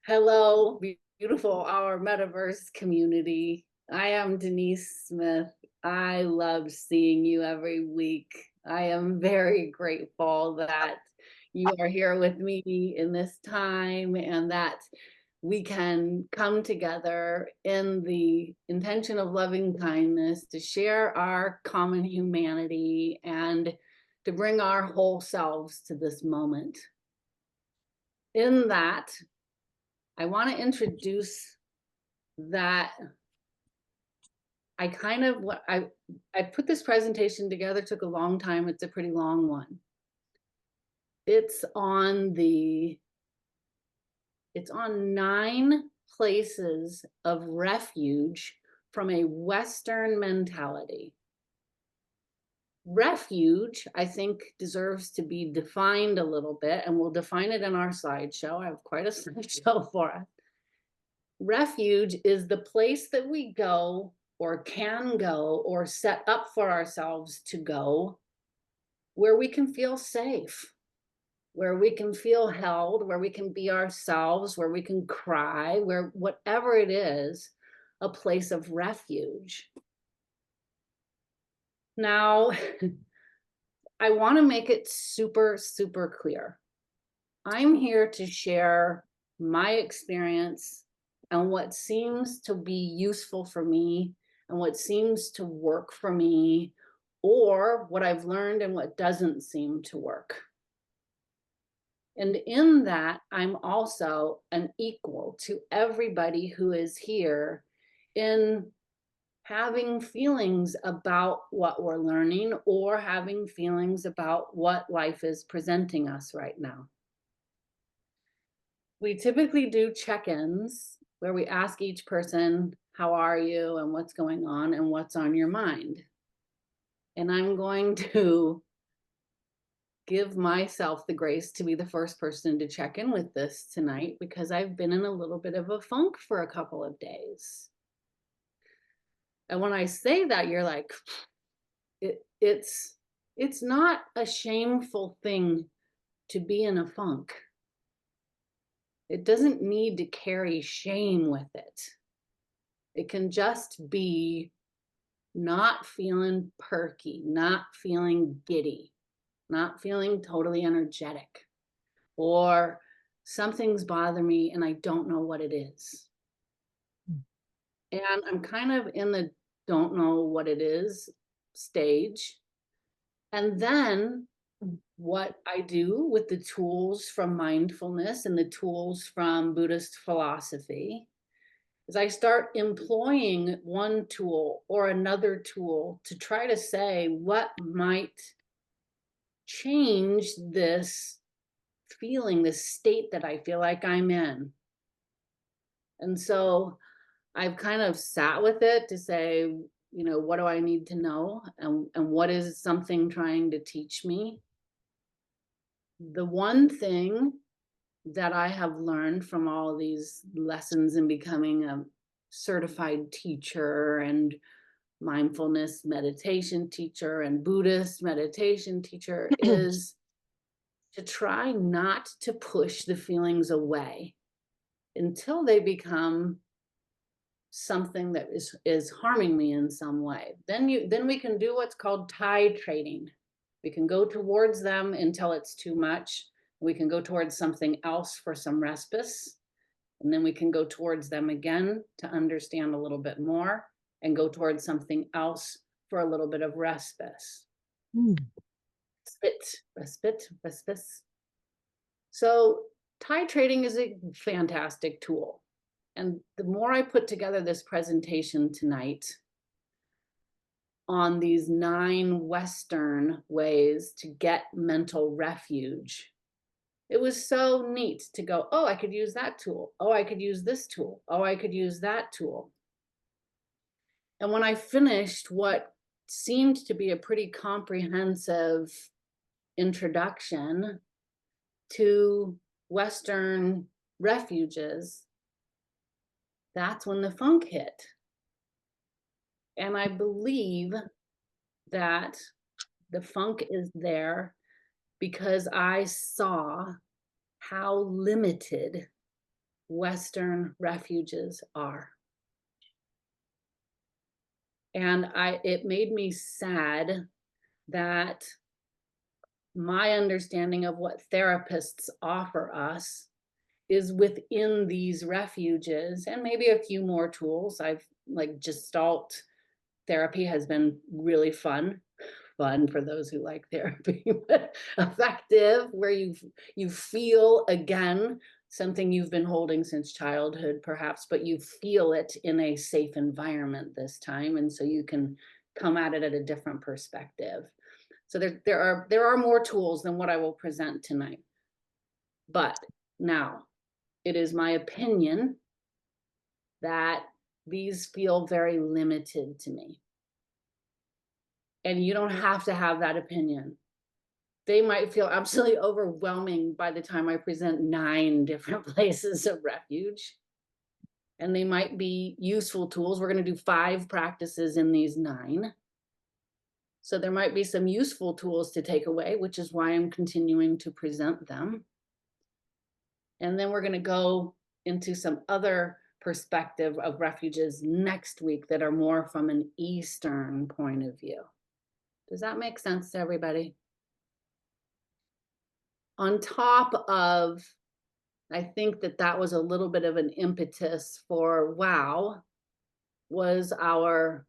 Hello, beautiful our Metaverse community. I am Denise Smith. I love seeing you every week. I am very grateful that you are here with me in this time and that we can come together in the intention of loving kindness to share our common humanity and to bring our whole selves to this moment. In that, I want to introduce that I kind of what I put this presentation together, took a long time. It's a pretty long one. It's on 9 places of refuge from a Western mentality. Refuge, I think, deserves to be defined a little bit, and we'll define it in our slideshow. I have quite a slideshow for us. Refuge is the place that we go or can go or set up for ourselves to go where we can feel safe, where we can feel held, where we can be ourselves, where we can cry, where whatever it is, a place of refuge. Now, I want to make it super, super clear. I'm here to share my experience and what seems to be useful for me and what seems to work for me, or what I've learned and what doesn't seem to work. And in that, I'm also an equal to everybody who is here in having feelings about what we're learning or having feelings about what life is presenting us right now. We typically do check-ins where we ask each person, how are you and what's going on and what's on your mind? And I'm going to give myself the grace to be the first person to check in with this tonight because I've been in a little bit of a funk for a couple of days. And when I say that, you're like, it's not a shameful thing to be in a funk. It doesn't need to carry shame with it. It can just be not feeling perky, not feeling giddy, not feeling totally energetic, or something's bothering me and I don't know what it is. And I'm kind of in the don't know what it is stage. And then what I do with the tools from mindfulness and the tools from Buddhist philosophy is I start employing one tool or another tool to try to say what might change this feeling, this state that I feel like I'm in. And so I've kind of sat with it to say, what do I need to know? And what is something trying to teach me? The one thing that I have learned from all of these lessons in becoming a certified teacher and mindfulness meditation teacher and Buddhist meditation teacher is to try not to push the feelings away until they become something that is harming me in some way. Then we can do what's called titrating. We can go towards them until it's too much. We can go towards something else for some respite. And then we can go towards them again to understand a little bit more and go towards something else for a little bit of respite. Respite. So titrating is a fantastic tool. And the more I put together this presentation tonight on these 9 Western ways to get mental refuge, it was so neat to go, oh, I could use that tool. Oh, I could use this tool. Oh, I could use that tool. And when I finished what seemed to be a pretty comprehensive introduction to Western refuges, that's when the funk hit. And I believe that the funk is there because I saw how limited Western refuges are. And it made me sad that my understanding of what therapists offer us is within these refuges, and maybe a few more tools. I've like Gestalt therapy has been really fun for those who like therapy, but effective, where you feel again something you've been holding since childhood perhaps, but you feel it in a safe environment this time, and so you can come at it at a different perspective. So there are more tools than what I will present tonight. But now, it is my opinion that these feel very limited to me. And you don't have to have that opinion. They might feel absolutely overwhelming by the time I present 9 different places of refuge. And they might be useful tools. We're going to do 5 practices in these 9. So there might be some useful tools to take away, which is why I'm continuing to present them. And then we're going to go into some other perspective of refuges next week that are more from an Eastern point of view. Does that make sense to everybody? On top of, I think that was a little bit of an impetus for WOW, was our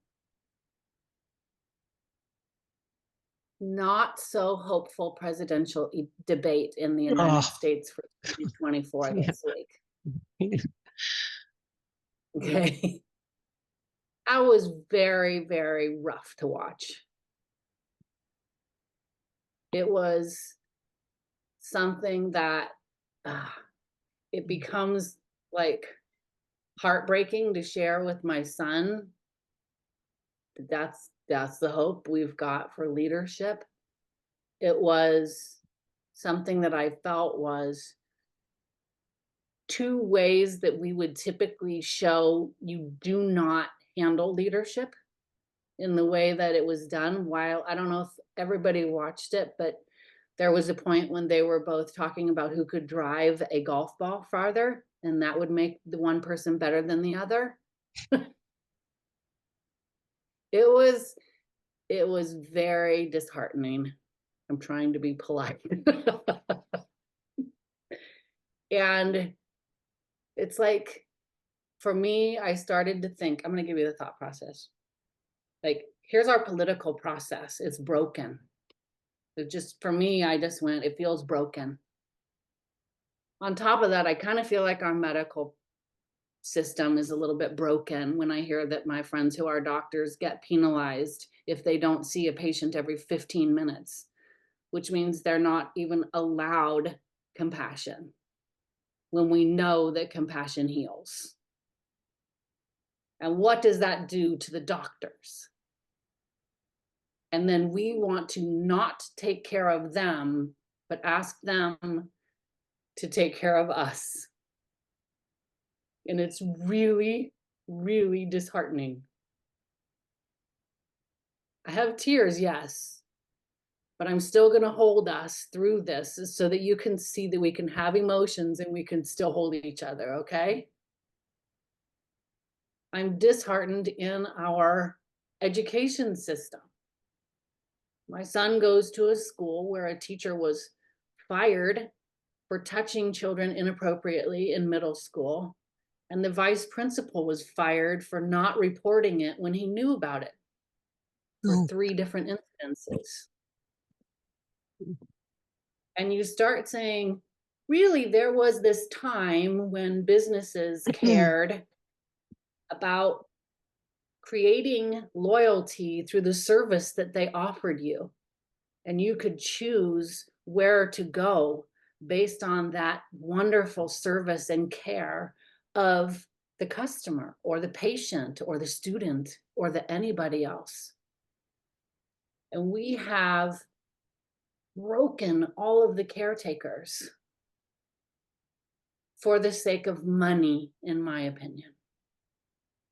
not so hopeful presidential debate in the United States for 2024 this week. Okay. That was very, very rough to watch. It was something that it becomes like heartbreaking to share with my son. That's the hope we've got for leadership. It was something that I felt was 2 ways that we would typically show you do not handle leadership in the way that it was done. While I don't know if everybody watched it, but there was a point when they were both talking about who could drive a golf ball farther, and that would make the one person better than the other. It was very disheartening. I'm trying to be polite. And it's like, for me, I started to think, I'm going to give you the thought process. Like, here's our political process. It's broken. It just, for me, I just went, it feels broken. On top of that, I kind of feel like our medical system is a little bit broken when I hear that my friends who are doctors get penalized if they don't see a patient every 15 minutes, which means they're not even allowed compassion when we know that compassion heals. And what does that do to the doctors? And then we want to not take care of them, but ask them to take care of us. And it's really, really disheartening. I have tears, yes, but I'm still going to hold us through this so that you can see that we can have emotions and we can still hold each other, okay? I'm disheartened in our education system. My son goes to a school where a teacher was fired for touching children inappropriately in middle school, and the vice principal was fired for not reporting it when he knew about it for 3 different instances. And you start saying, really, there was this time when businesses cared about creating loyalty through the service that they offered you. And you could choose where to go based on that wonderful service and care of the customer or the patient or the student or the anybody else. And we have broken all of the caretakers for the sake of money, in my opinion.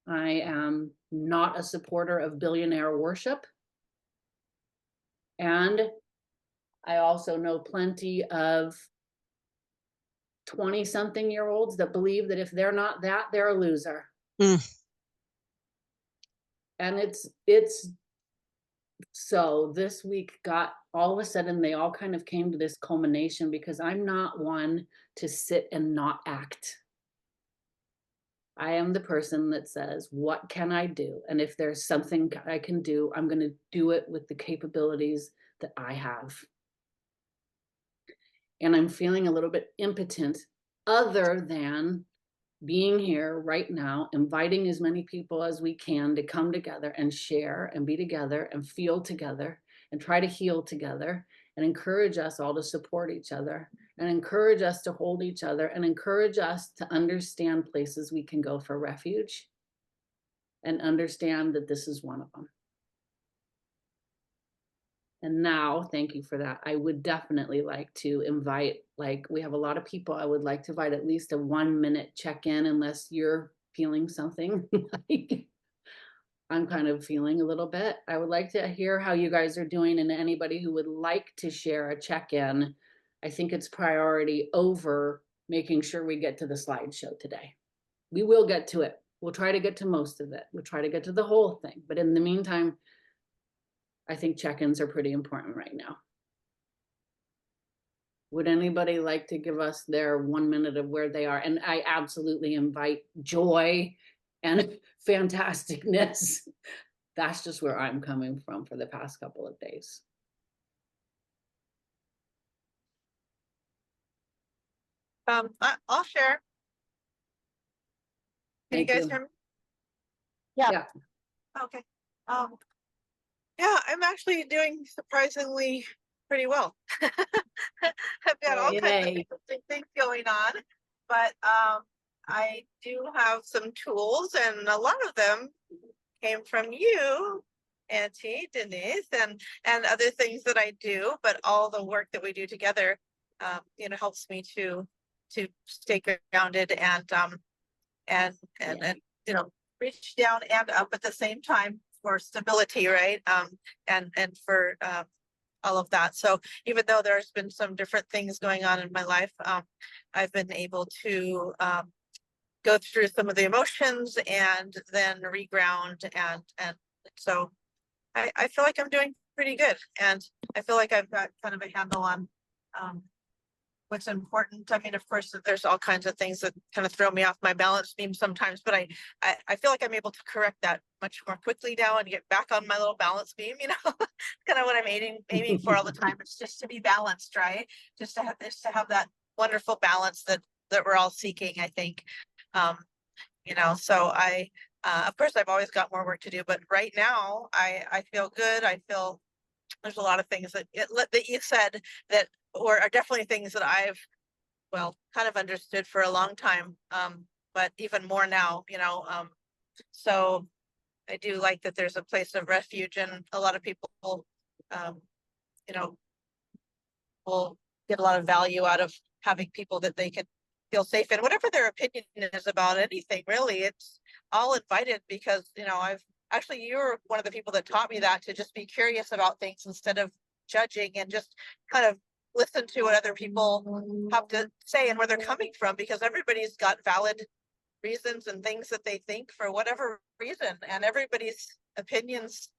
I am not a supporter of billionaire worship. And I also know plenty of 20-something-year-olds that believe that if they're not that, they're a loser. And it's so this week got all of a sudden they all kind of came to this culmination because I'm not one to sit and not act. I am the person that says, what can I do? And if there's something I can do, I'm going to do it with the capabilities that I have. And I'm feeling a little bit impotent other than being here right now, inviting as many people as we can to come together and share and be together and feel together and try to heal together and encourage us all to support each other and encourage us to hold each other and encourage us to understand places we can go for refuge and understand that this is one of them. And now, thank you for that. I would definitely like to invite, like, we have a lot of people. I would like to invite at least a 1-minute check-in, unless you're feeling something like I'm kind of feeling a little bit. I would like to hear how you guys are doing, and anybody who would like to share a check-in. I think it's priority over making sure we get to the slideshow today. We will get to it. We'll try to get to most of it. We'll try to get to the whole thing. But in the meantime, I think check-ins are pretty important right now. Would anybody like to give us their 1 minute of where they are? And I absolutely invite joy and fantasticness. That's just where I'm coming from for the past couple of days. I'll share. Can you guys hear me? Yeah. Okay. Yeah, I'm actually doing surprisingly pretty well. I've got all kinds of interesting things going on, but I do have some tools, and a lot of them came from you, Auntie Denise, and other things that I do. But all the work that we do together, helps me to stay grounded and reach down and up at the same time for stability, right? And for all of that. So even though there's been some different things going on in my life, I've been able to go through some of the emotions and then reground, and so I feel like I'm doing pretty good, and I feel like I've got kind of a handle on what's important. I mean, of course, there's all kinds of things that kind of throw me off my balance beam sometimes, but I feel like I'm able to correct that much more quickly now and get back on my little balance beam, kind of what I'm aiming for all the time. It's just to be balanced, right? Just to have that wonderful balance that we're all seeking, I think. So of course, I've always got more work to do, but right now I feel good. I feel there's a lot of things that you said that are definitely things that I've, kind of understood for a long time, but even more now, so I do like that there's a place of refuge, and a lot of people, will get a lot of value out of having people that they can feel safe in, whatever their opinion is about anything, really. It's all invited, because, you're one of the people that taught me that, to just be curious about things instead of judging, and just kind of listen to what other people have to say and where they're coming from, because everybody's got valid reasons and things that they think for whatever reason, and everybody's opinions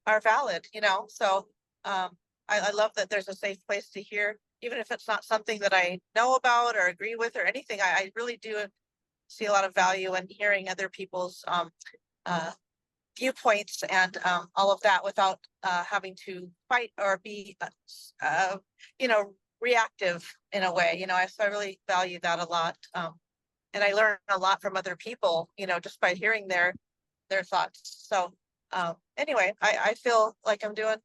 are valid, so I love that there's a safe place to hear, even if it's not something that I know about or agree with or anything. I really do see a lot of value in hearing other people's viewpoints and all of that, without having to fight or be reactive in a way. So I really value that a lot, and I learn a lot from other people, just by hearing their thoughts. So anyway, I feel like I'm doing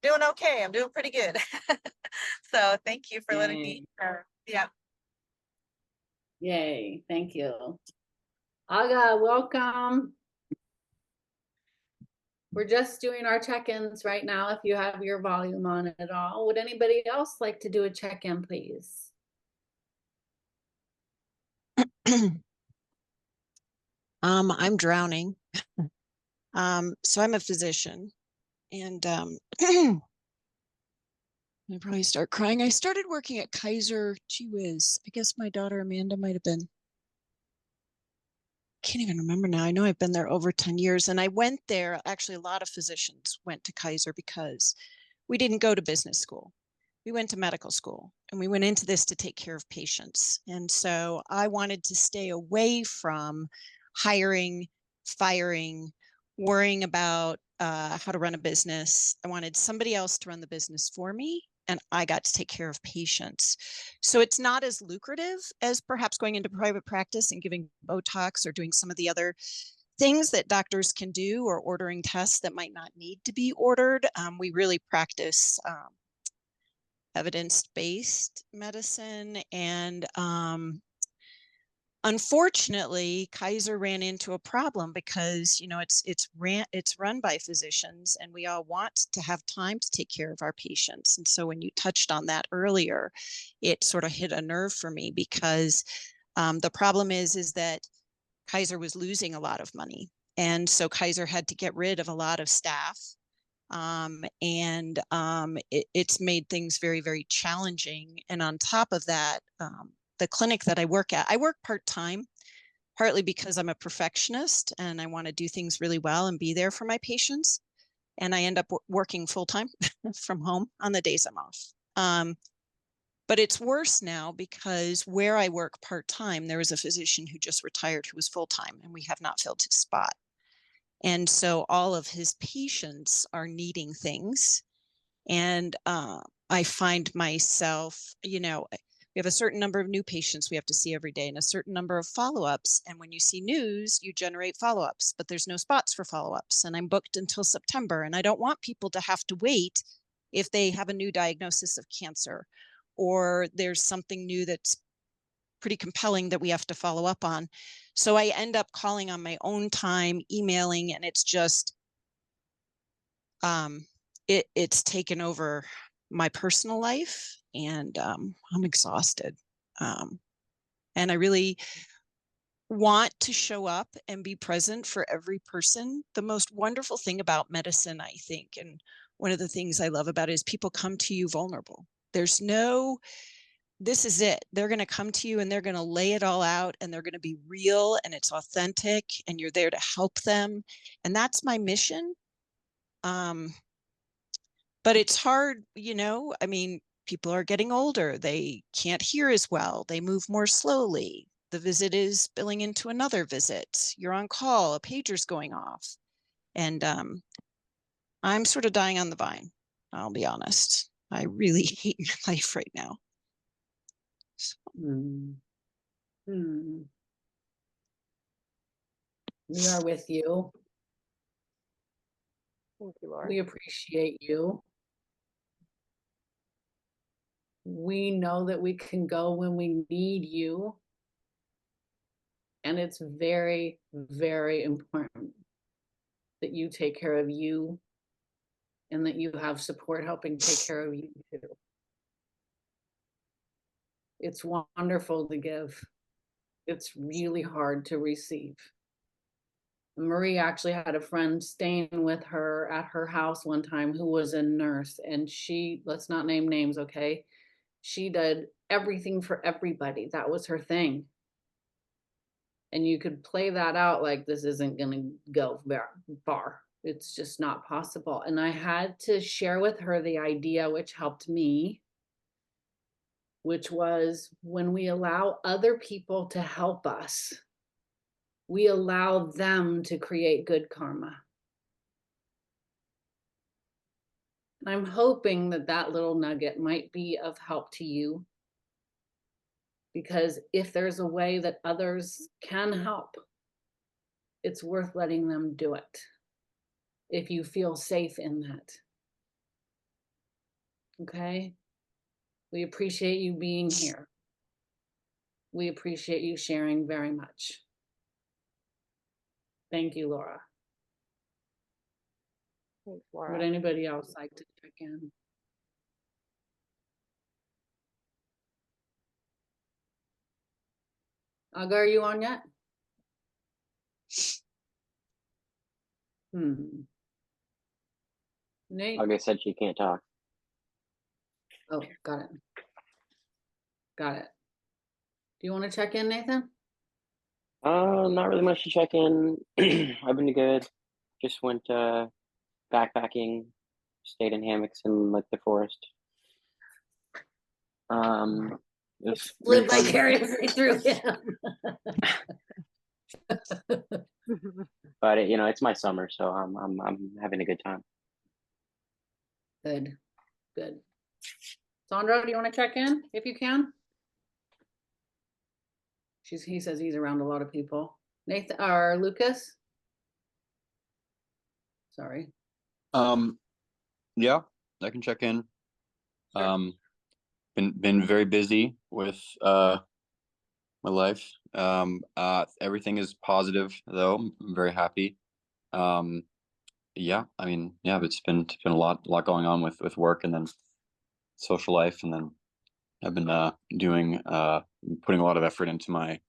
okay. I'm doing pretty good. So thank you for letting me yeah. Yay, thank you. Aga, welcome. We're just doing our check-ins right now, if you have your volume on at all. Would anybody else like to do a check-in, please? I'm drowning. So I'm a physician, and I probably start crying. I started working at Kaiser, gee whiz. I guess my daughter Amanda might have been, can't even remember now. I know I've been there over 10 years. And I went there, actually, a lot of physicians went to Kaiser because we didn't go to business school. We went to medical school, and we went into this to take care of patients. And so I wanted to stay away from hiring, firing, worrying about how to run a business. I wanted somebody else to run the business for me, and I got to take care of patients. So it's not as lucrative as perhaps going into private practice and giving Botox or doing some of the other things that doctors can do, or ordering tests that might not need to be ordered. We really practice evidence-based medicine, and unfortunately, Kaiser ran into a problem because, you know, it's run by physicians, and we all want to have time to take care of our patients. And so when you touched on that earlier, it sort of hit a nerve for me, because the problem is that Kaiser was losing a lot of money, and so Kaiser had to get rid of a lot of staff. It's made things very, very challenging. And on top of that, the clinic that I work at, I work part-time, partly because I'm a perfectionist and I want to do things really well and be there for my patients. And I end up working full-time from home on the days I'm off. But it's worse now, because where I work part-time, there was a physician who just retired who was full-time, and we have not filled his spot. And so all of his patients are needing things. And I find myself, you know, we have a certain number of new patients we have to see every day, and a certain number of follow-ups. And when you see news, you generate follow-ups, but there's no spots for follow-ups. And I'm booked until September. And I don't want people to have to wait if they have a new diagnosis of cancer, or there's something new that's pretty compelling that we have to follow up on. So I end up calling on my own time, emailing, and it's just, it's taken over my personal life, and I'm exhausted. And I really want to show up and be present for every person. The most wonderful thing about medicine, I think, and one of the things I love about it, is people come to you vulnerable. There's no, this is it. They're going to come to you and they're going to lay it all out, and they're going to be real, and it's authentic, and you're there to help them. And that's my mission. But it's hard, you know, I mean, people are getting older. They can't hear as well. They move more slowly. The visit is spilling into another visit. You're on call, a pager's going off. And I'm sort of dying on the vine, I'll be honest. I really hate my life right now. So. We are with you. Thank you, Laura. We appreciate you. We know that we can go when we need you. And it's very, very important that you take care of you, and that you have support helping take care of you too. It's wonderful to give. It's really hard to receive. Marie actually had a friend staying with her at her house one time who was a nurse, and she, let's not name names, okay? She did everything for everybody. That was her thing. And you could play that out like, this isn't going to go very far. It's just not possible. And I had to share with her the idea, which helped me, which was, when we allow other people to help us, we allow them to create good karma. And I'm hoping that that little nugget might be of help to you, because if there's a way that others can help, it's worth letting them do it, if you feel safe in that. Okay? We appreciate you being here. We appreciate you sharing very much. Thank you, Laura. Thanks, Laura. Would anybody else like to check in? Aga, are you on yet? Nate? Like I said, she can't talk. Oh, got it. Got it. Do you want to check in, Nathan? Not really much to check in. I've been good. Just went backpacking, stayed in hammocks in like the forest. It was really Live fun. vicariously through him. But it's my summer, so I'm having a good time. Good, good. Sandra, do you want to check in if you can? He says he's around a lot of people. Nathan or Lucas? Sorry. Yeah, I can check in. Been very busy with my life. Everything is positive though. I'm very happy. Yeah, I mean, yeah, it's been a lot going on with work and then social life, and then I've been doing putting a lot of effort into my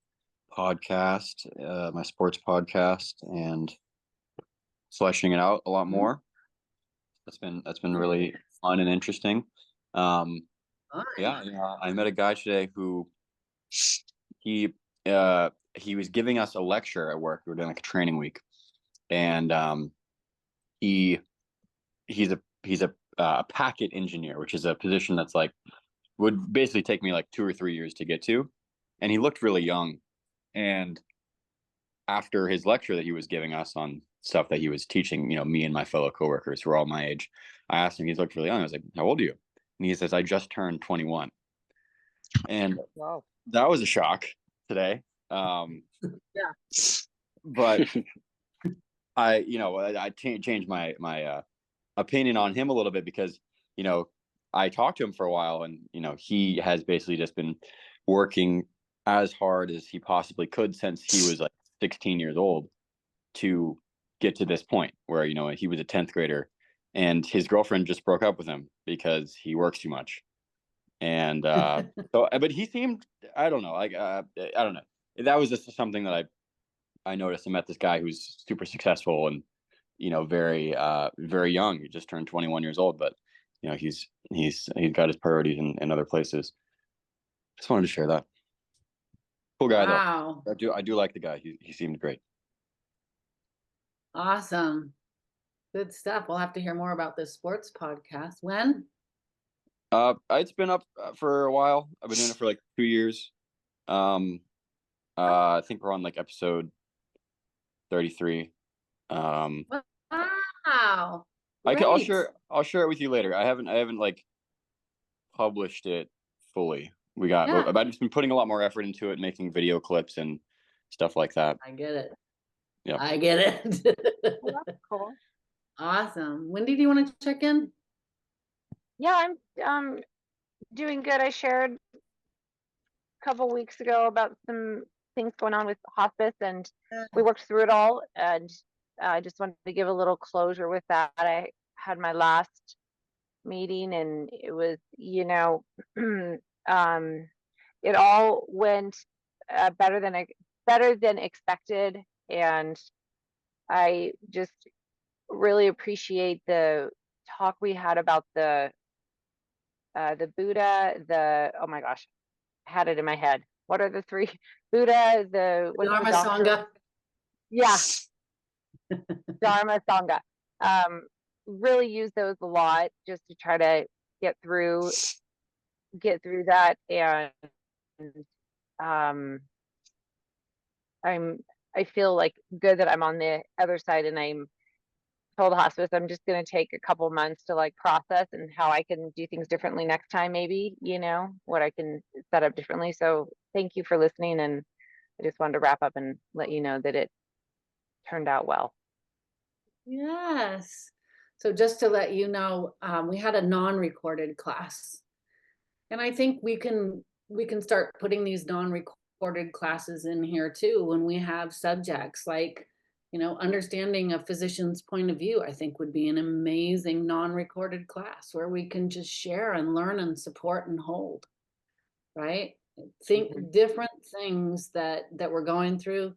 podcast, my sports podcast, and fleshing it out a lot more. That's been really fun and interesting. Yeah, I met a guy today who he was giving us a lecture at work. We were doing like a training week, and he's a packet engineer, which is a position that's like would basically take me like 2 or 3 years to get to. And he looked really young. And after his lecture that he was giving us on stuff that he was teaching, me and my fellow coworkers who are all my age, I asked him, he looked really young. I was like, how old are you? And he says, I just turned 21. And Wow. that was a shock today. Yeah. But I changed my opinion on him a little bit because, I talked to him for a while, and, he has basically just been working as hard as he possibly could since he was like 16 years old to get to this point where, he was a 10th grader and his girlfriend just broke up with him because he works too much. And but he seemed, I don't know, like, I don't know. That was just something that I noticed. I met this guy who's super successful and, very, very young. He just turned 21 years old, but, he's got his priorities in other places. Just wanted to share that. Cool guy, Wow. though. I do like the guy. He seemed great. Awesome. Good stuff. We'll have to hear more about this sports podcast. When? It's been up for a while. I've been doing it for like 2 years. I think we're on like episode 33. Wow. I'll Great. share it with you later. I haven't like published it fully. I've just been putting a lot more effort into it, making video clips and stuff like that. I get it. Yeah. I get it. Well, that's cool. Awesome. Wendy, do you want to check in? Yeah, I'm doing good. I shared a couple weeks ago about some things going on with hospice, and we worked through it all. And I just wanted to give a little closure with that. I had my last meeting, and it was, it all went better than expected, and I just really appreciate the talk we had about the Buddha, oh my gosh, I had it in my head. What are the three? Buddha, what's the Dharma doctor? Sangha. Yeah. Dharma Sangha. Really use those a lot just to try to get through that. And I feel like good that I'm on the other side, and I'm told hospice I'm just going to take a couple months to like process and how I can do things differently next time, maybe, what I can set up differently. So thank you for listening, and I just wanted to wrap up and let you know that it turned out well. Yes. So just to let you know, we had a non-recorded class, and I think we can start putting these non-recorded classes in here too when we have subjects like, understanding a physician's point of view. I think would be an amazing non-recorded class where we can just share and learn and support and hold, right? Think different things that we're going through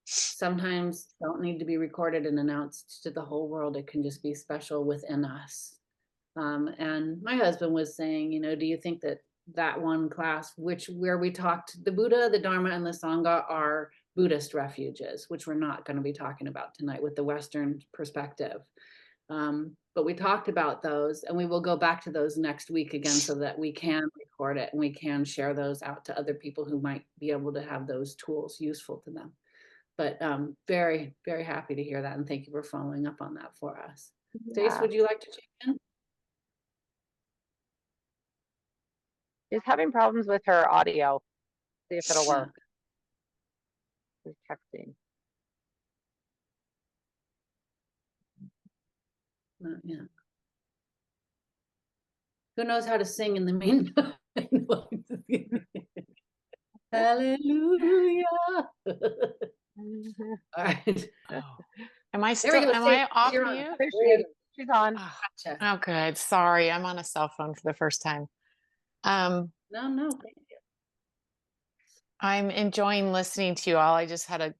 sometimes don't need to be recorded and announced to the whole world. It can just be special within us. And my husband was saying, you know, do you think that that one class, where we talked, the Buddha, the Dharma, and the Sangha are Buddhist refuges, which we're not going to be talking about tonight with the Western perspective. But we talked about those, and we will go back to those next week again so that we can record it and we can share those out to other people who might be able to have those tools useful to them. But very, very happy to hear that. And thank you for following up on that for us. Stace, Yeah. would you like to check in? She's having problems with her audio. See if it'll work. She's texting. Yeah. Who knows how to sing in the meantime? Hallelujah. All right. Oh. Am I There we still, go. am Stace, I off you're on. mute? There she is. She's on. Oh, Gotcha. oh, good. Sorry, I'm on a cell phone for the first time. No, thank you. I'm enjoying listening to you all. I just had a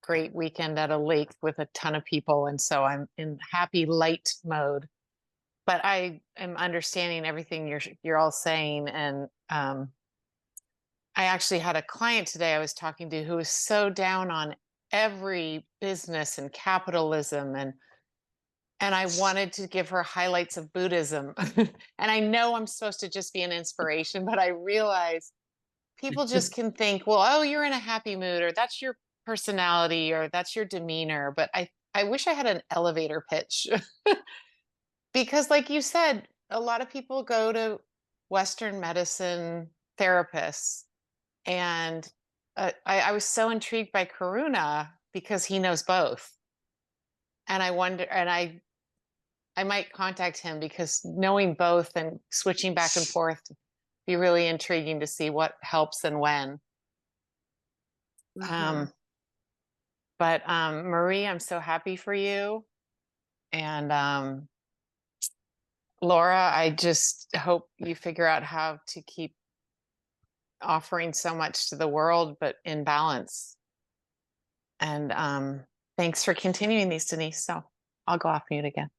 great weekend at a lake with a ton of people, and so I'm in happy light mode. But I am understanding everything you're all saying, and I actually had a client today I was talking to who was so down on every business and capitalism, and I wanted to give her highlights of Buddhism. And I know I'm supposed to just be an inspiration, but I realize people just can think, well, oh, you're in a happy mood, or that's your personality, or that's your demeanor. But I wish I had an elevator pitch. Because like you said, a lot of people go to Western medicine therapists. And I was so intrigued by Karuna because he knows both. And I wonder, and I might contact him because knowing both and switching back and forth be really intriguing to see what helps and when. But Marie, I'm so happy for you. And Laura, I just hope you figure out how to keep offering so much to the world, but in balance. And thanks for continuing these, Denise. So I'll go off mute again.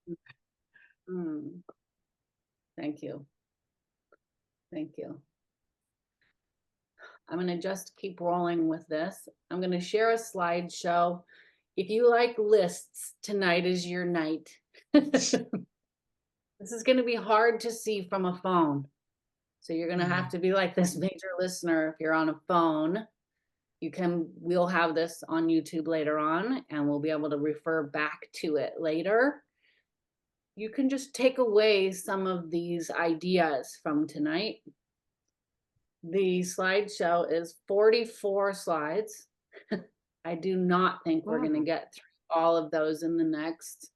Thank you. Thank you. I'm going to just keep rolling with this. I'm going to share a slideshow. If you like lists, tonight is your night. This is going to be hard to see from a phone. So you're going to have to be like this major listener if you're on a phone. We'll have this on YouTube later on, and we'll be able to refer back to it later. You can just take away some of these ideas from tonight. The slideshow is 44 slides. I do not think we're going to get through all of those in the next,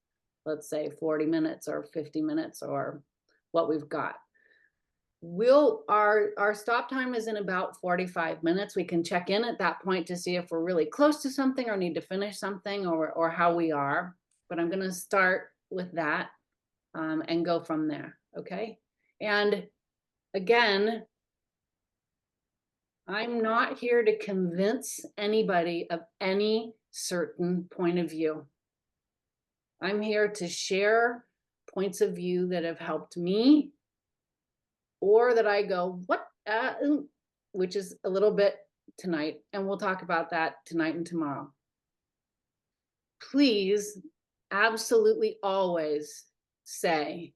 let's say 40 minutes or 50 minutes or what we've got. Our stop time is in about 45 minutes. We can check in at that point to see if we're really close to something or need to finish something or how we are. But I'm going to start with that and go from there. Okay. And again, I'm not here to convince anybody of any certain point of view. I'm here to share points of view that have helped me, or that I go, what, which is a little bit tonight. And we'll talk about that tonight and tomorrow. Please, absolutely always say,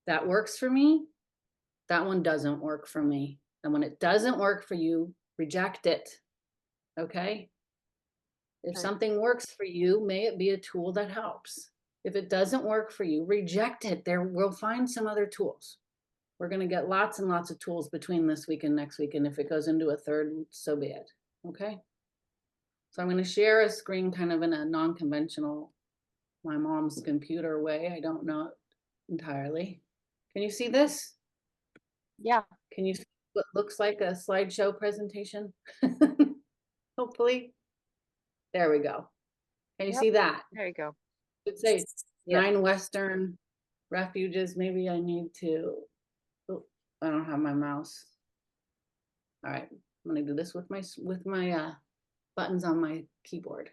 that works for me. That one doesn't work for me. And when it doesn't work for you, reject it. Okay? If something works for you, may it be a tool that helps. If it doesn't work for you, reject it. We'll find some other tools. We're going to get lots and lots of tools between this week and next week. And if it goes into a third, so be it. Okay? So I'm going to share a screen kind of in a non-conventional, my mom's computer way. I don't know it entirely. Can you see this? Yeah. Can you see what looks like a slideshow presentation? Hopefully. There we go. Can you see that? There you go. Let's say 9 Western refuges. Maybe I need to, oh, I don't have my mouse. All right, I'm gonna do this with my buttons on my keyboard.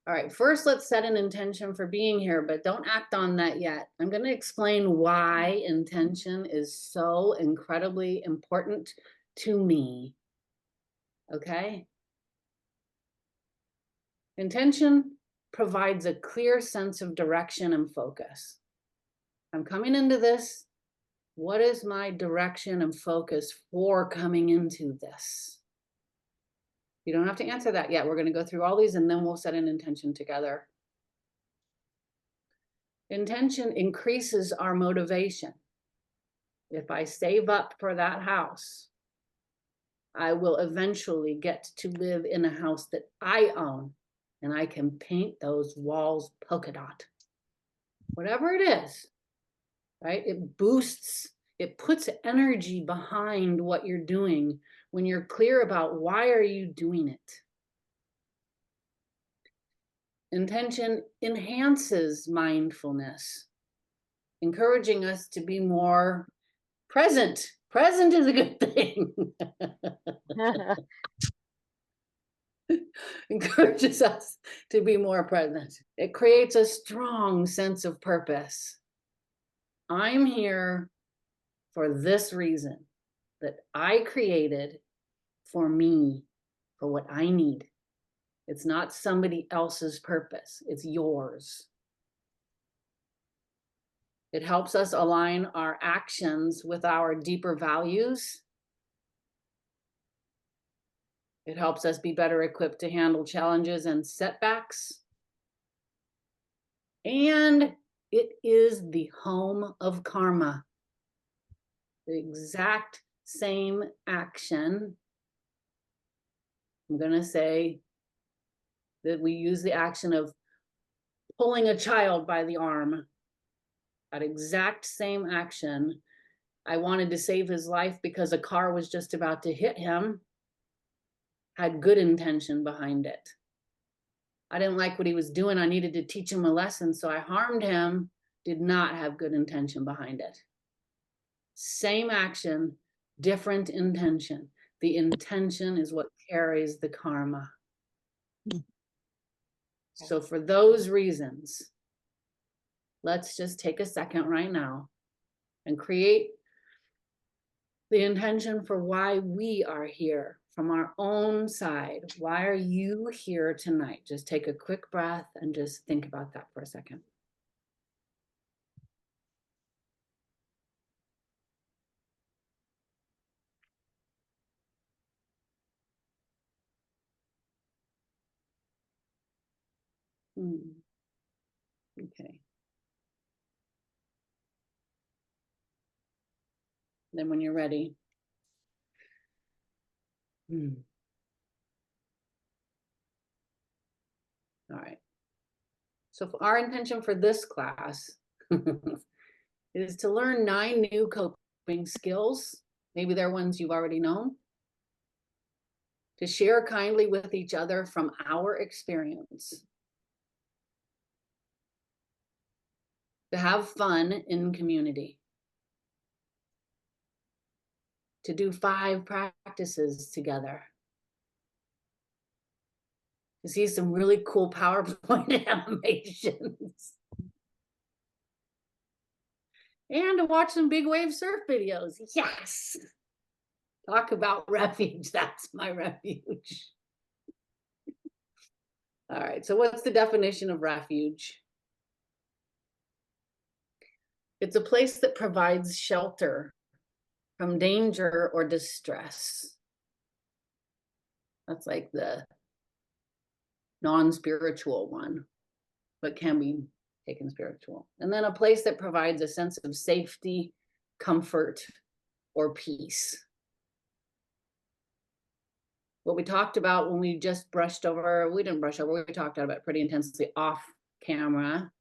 All right, first let's set an intention for being here, but don't act on that yet. I'm going to explain why intention is so incredibly important to me. Okay? Intention provides a clear sense of direction and focus. I'm coming into this. What is my direction and focus for coming into this? You don't have to answer that yet. We're going to go through all these and then we'll set an intention together. Intention increases our motivation. If I save up for that house, I will eventually get to live in a house that I own and I can paint those walls polka dot. Whatever it is, right? It boosts, it puts energy behind what you're doing when you're clear about why are you doing it. Intention enhances mindfulness, encouraging us to be more present. Present is a good thing. Encourages us to be more present. It creates a strong sense of purpose. I'm here for this reason that I created for me, for what I need. It's not somebody else's purpose, it's yours. It helps us align our actions with our deeper values. It helps us be better equipped to handle challenges and setbacks. And it is the home of karma. The exact same action. I'm going to say that we use the action of pulling a child by the arm. That exact same action. I wanted to save his life because a car was just about to hit him. Had good intention behind it. I didn't like what he was doing. I needed to teach him a lesson, so I harmed him. Did not have good intention behind it. Same action, different intention. The intention is what carries the karma. So for those reasons, let's just take a second right now and create the intention for why we are here from our own side. Why are you here tonight? Just take a quick breath and just think about that for a second. Okay. Then when you're ready. All right. So our intention for this class is to learn 9 new coping skills. Maybe they're ones you've already known. To share kindly with each other from our experience. To have fun in community. To do 5 practices together. To see some really cool PowerPoint animations. And to watch some big wave surf videos. Yes. Talk about refuge. That's my refuge. All right. So what's the definition of refuge? It's a place that provides shelter from danger or distress. That's like the non-spiritual one, but can be taken spiritual. And then a place that provides a sense of safety, comfort, or peace. What we talked about when we just brushed over, we didn't brush over, we talked about it pretty intensely off camera.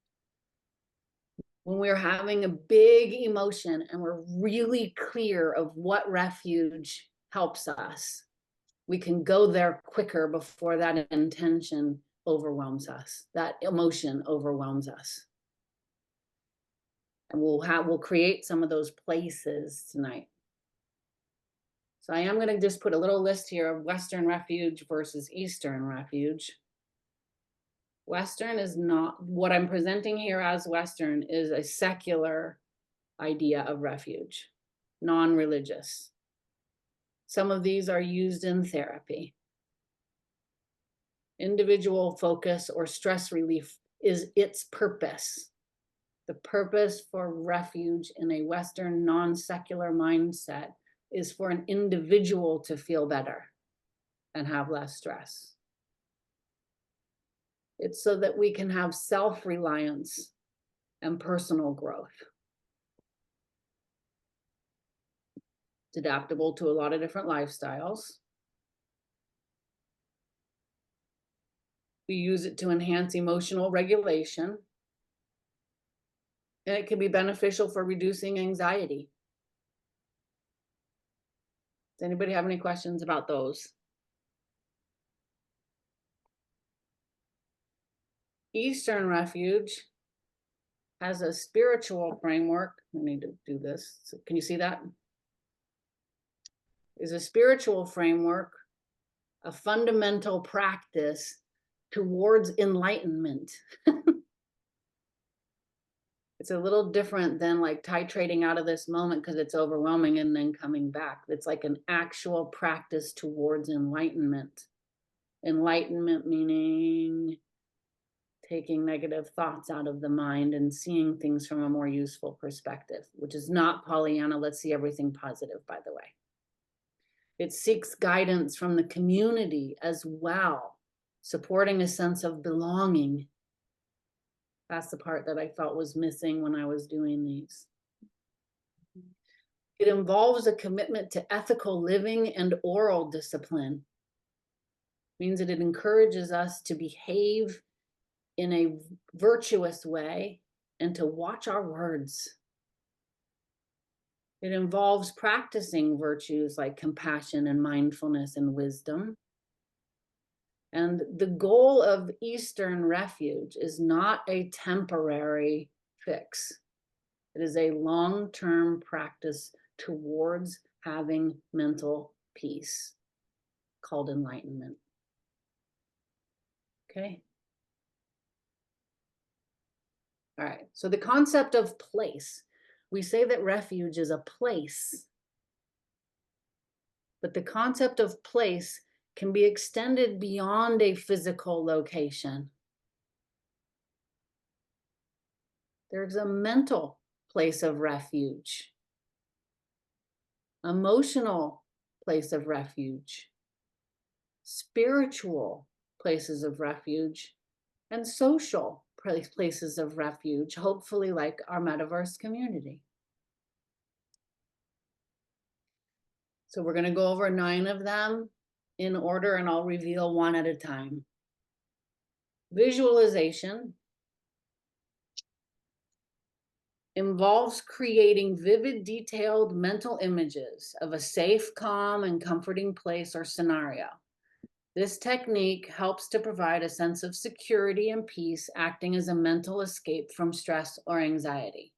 When we're having a big emotion and we're really clear of what refuge helps us, we can go there quicker before that intention overwhelms us, that emotion overwhelms us. And we'll create some of those places tonight. So I am going to just put a little list here of Western refuge versus Eastern refuge. Western is not, what I'm presenting here as Western is a secular idea of refuge, non-religious. Some of these are used in therapy. Individual focus or stress relief is its purpose. The purpose for refuge in a Western non-secular mindset is for an individual to feel better and have less stress. It's so that we can have self-reliance and personal growth. It's adaptable to a lot of different lifestyles. We use it to enhance emotional regulation. And it can be beneficial for reducing anxiety. Does anybody have any questions about those? Eastern Refuge has a spiritual framework. I need to do this. So can you see that? Is a spiritual framework, a fundamental practice towards enlightenment. It's a little different than like titrating out of this moment because it's overwhelming and then coming back. It's like an actual practice towards enlightenment. Enlightenment meaning taking negative thoughts out of the mind and seeing things from a more useful perspective, which is not Pollyanna, let's see everything positive, by the way. It seeks guidance from the community as well, supporting a sense of belonging. That's the part that I felt was missing when I was doing these. It involves a commitment to ethical living and oral discipline. It means that it encourages us to behave in a virtuous way and to watch our words. It involves practicing virtues like compassion and mindfulness and wisdom. And the goal of Eastern Refuge is not a temporary fix. It is a long-term practice towards having mental peace called enlightenment. Okay. All right, so the concept of place. We say that refuge is a place, but the concept of place can be extended beyond a physical location. There's a mental place of refuge, emotional place of refuge, spiritual places of refuge, and social places of refuge, hopefully like our Mettaverse community. So we're going to go over 9 of them in order, and I'll reveal one at a time. Visualization involves creating vivid, detailed mental images of a safe, calm, and comforting place or scenario. This technique helps to provide a sense of security and peace, acting as a mental escape from stress or anxiety.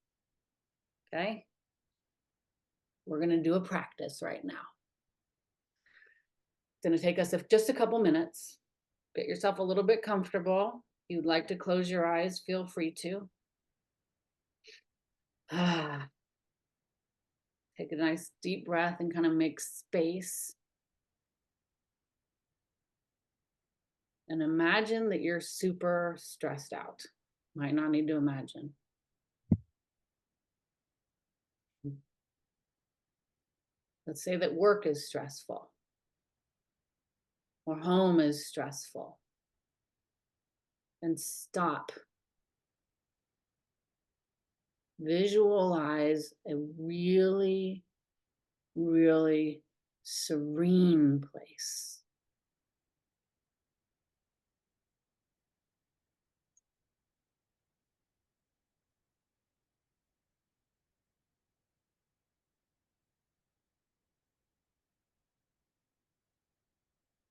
Okay? We're going to do a practice right now. It's going to take us just a couple minutes. Get yourself a little bit comfortable. If you'd like to close your eyes, feel free to. Take a nice deep breath and kind of make space. And imagine that you're super stressed out. Might not need to imagine. Let's say that work is stressful, or home is stressful. And stop. Visualize a really, really serene place.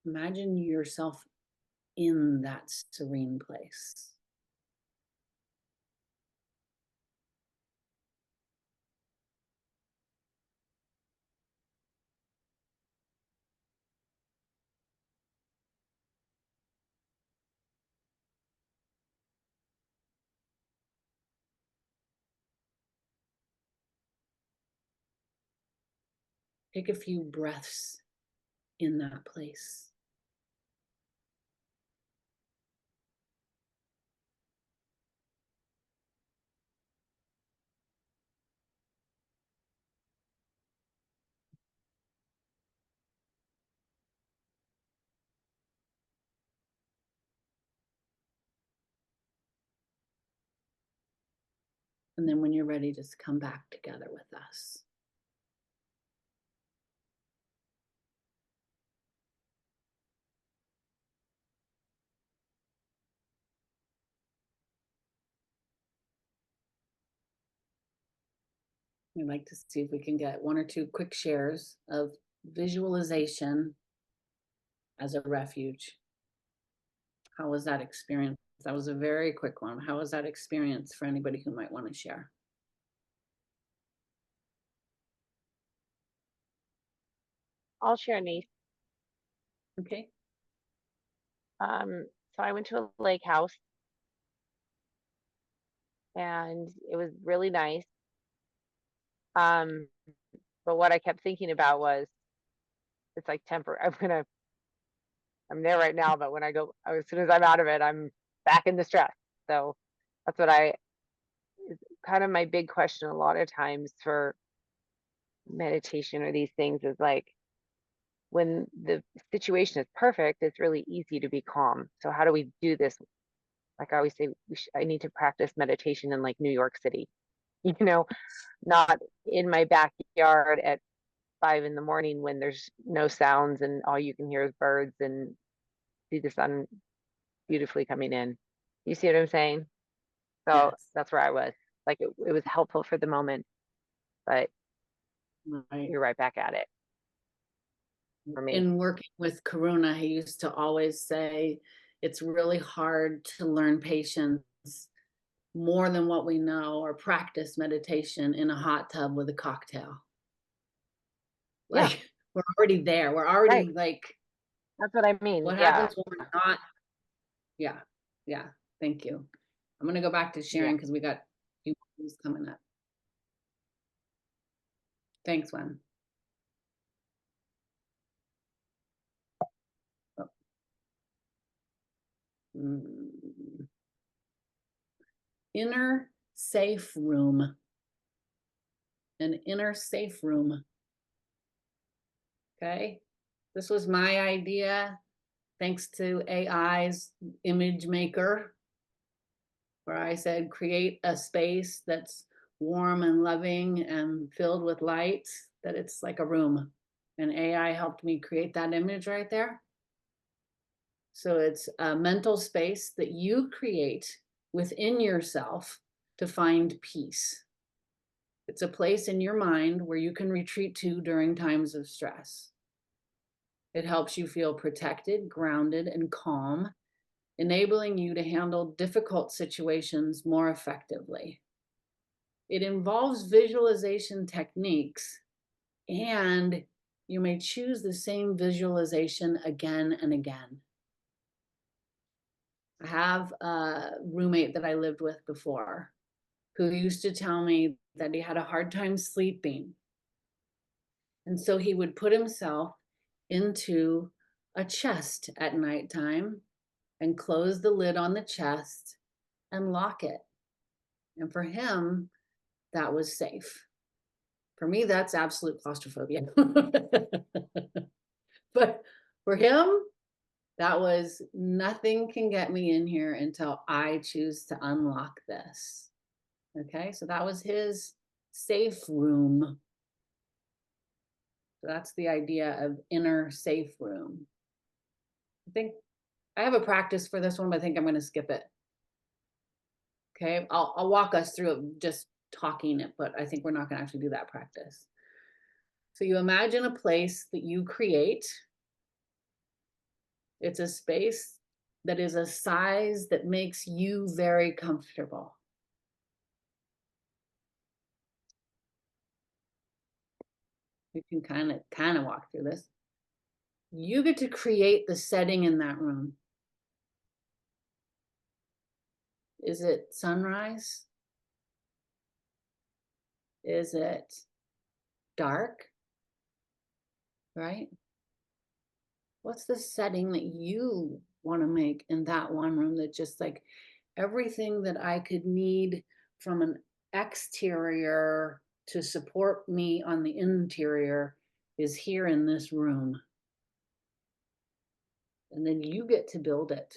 Imagine yourself in that serene place. Take a few breaths in that place. And then when you're ready, just come back together with us. We'd like to see if we can get 1 or 2 quick shares of visualization as a refuge. How was that experience? That was a very quick one. How was that experience for anybody who might want to share? I'll share, niece. Okay. So I went to a lake house and it was really nice. But what I kept thinking about was it's like temporary. I'm there right now, but when I go, as soon as I'm out of it, I'm back in the stress. So that's what is kind of my big question a lot of times for meditation or these things is like, when the situation is perfect, it's really easy to be calm. So how do we do this? Like I always say, I need to practice meditation in like New York City, not in my backyard at 5 in the morning when there's no sounds and all you can hear is birds and see the sun beautifully coming in. You see what I'm saying? So Yes. that's where I was. Like it was helpful for the moment, but Right. you're right back at it for me. In working with Karuna, he used to always say, it's really hard to learn patience more than what we know or practice meditation in a hot tub with a cocktail. Yeah. Like we're already there. We're already Right. like, That's what I mean. what Yeah. happens when we're not? Yeah. Yeah. Thank you. I'm going to go back to sharing because we got a few things coming up. Thanks, Wen. Oh. Inner safe room. An inner safe room. Okay. This was my idea, thanks to AI's image maker, where I said, create a space that's warm and loving and filled with light, that it's like a room. And AI helped me create that image right there. So it's a mental space that you create within yourself to find peace. It's a place in your mind where you can retreat to during times of stress. It helps you feel protected, grounded, and calm, enabling you to handle difficult situations more effectively. It involves visualization techniques, and you may choose the same visualization again and again. I have a roommate that I lived with before who used to tell me that he had a hard time sleeping. And so he would put himself into a chest at nighttime and close the lid on the chest and lock it. And for him, that was safe. For me, that's absolute claustrophobia. But for him, that was nothing can get me in here until I choose to unlock this. Okay, so that was his safe room. So that's the idea of inner safe room. I think I have a practice for this one, but I think I'm going to skip it. Okay, I'll walk us through it just talking it, but I think we're not going to actually do that practice. So you imagine a place that you create. It's a space that is a size that makes you very comfortable. You can kind of walk through this. You get to create the setting in that room. Is it sunrise? Is it dark? right? What's the setting that you want to make in that one room that just like everything that I could need from an exterior to support me on the interior is here in this room. And then you get to build it.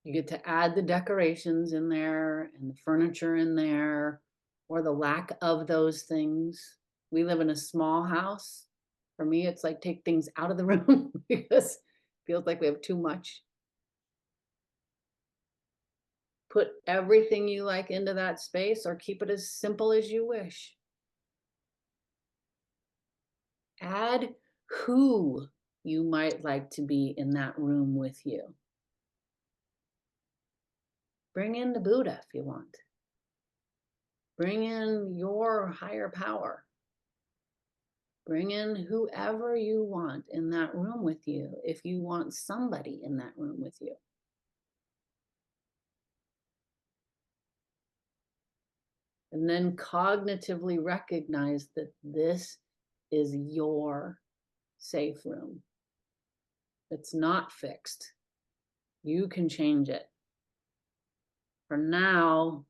You get to add the decorations in there and the furniture in there, or the lack of those things. We live in a small house. For me, it's like take things out of the room because it feels like we have too much. Put everything you like into that space or keep it as simple as you wish. Add who you might like to be in that room with you. Bring in the Buddha if you want. Bring in your higher power. Bring in whoever you want in that room with you if you want somebody in that room with you. And then cognitively recognize that this is your safe room. It's not fixed. You can change it. For now,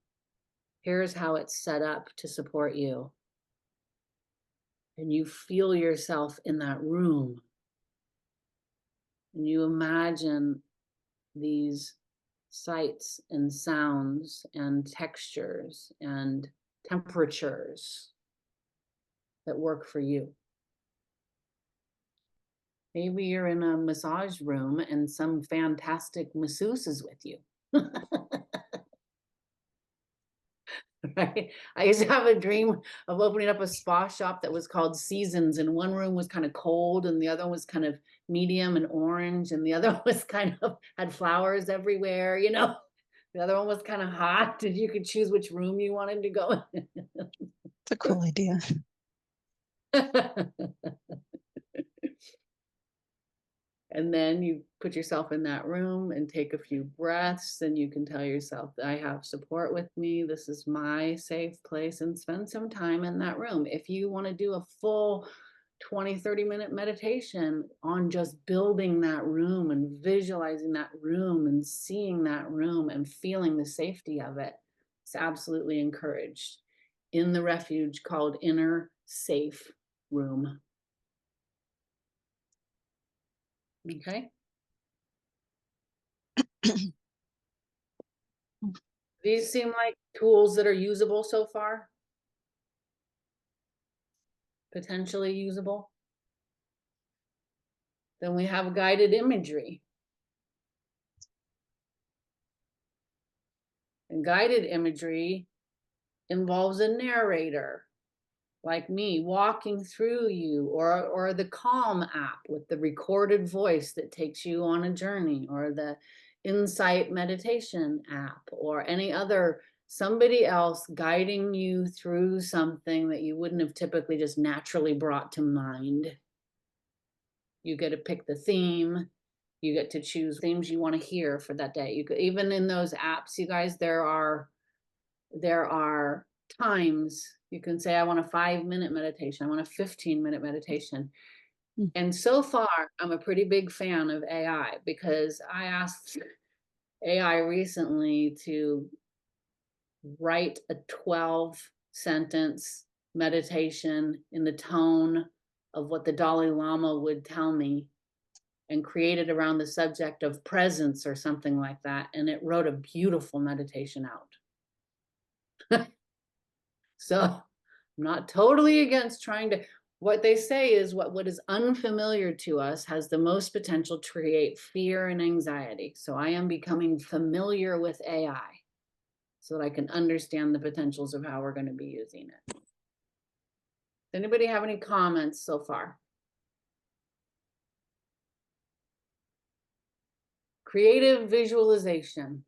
here's how it's set up to support you. And you feel yourself in that room. And you imagine these sights and sounds and textures and temperatures that work for you. Maybe you're in a massage room and some fantastic masseuse is with you. Right? I used to have a dream of opening up a spa shop that was called Seasons, and one room was kind of cold and the other one was kind of medium and orange, and the other one was kind of had flowers everywhere, you know. The other one was kind of hot, and you could choose which room you wanted to go in. It's a cool idea. And then you put yourself in that room and take a few breaths, and you can tell yourself, I have support with me. This is my safe place, and spend some time in that room. If you want to do a full 20-30-minute meditation on just building that room and visualizing that room and seeing that room and feeling the safety of it, it's absolutely encouraged in the refuge called Inner Safe Room. Okay. These seem like tools that are usable so far? Potentially usable? Then we have guided imagery. And guided imagery involves a narrator, like me, walking through you, or the Calm app with the recorded voice that takes you on a journey, or the Insight meditation app, or any other somebody else guiding you through something that you wouldn't have typically just naturally brought to mind. You get to pick the theme. You get to choose themes you want to hear for that day. You could, even in those apps, you guys, there are times you can say, I want a 5-minute meditation. I want a 15-minute meditation. And so far, I'm a pretty big fan of AI, because I asked AI recently to write a 12-sentence meditation in the tone of what the Dalai Lama would tell me, and create it around the subject of presence or something like that. And it wrote a beautiful meditation out. So I'm not totally against trying to, what they say is what is unfamiliar to us has the most potential to create fear and anxiety. So I am becoming familiar with AI so that I can understand the potentials of how we're going to be using it. Does anybody have any comments so far? Creative visualization.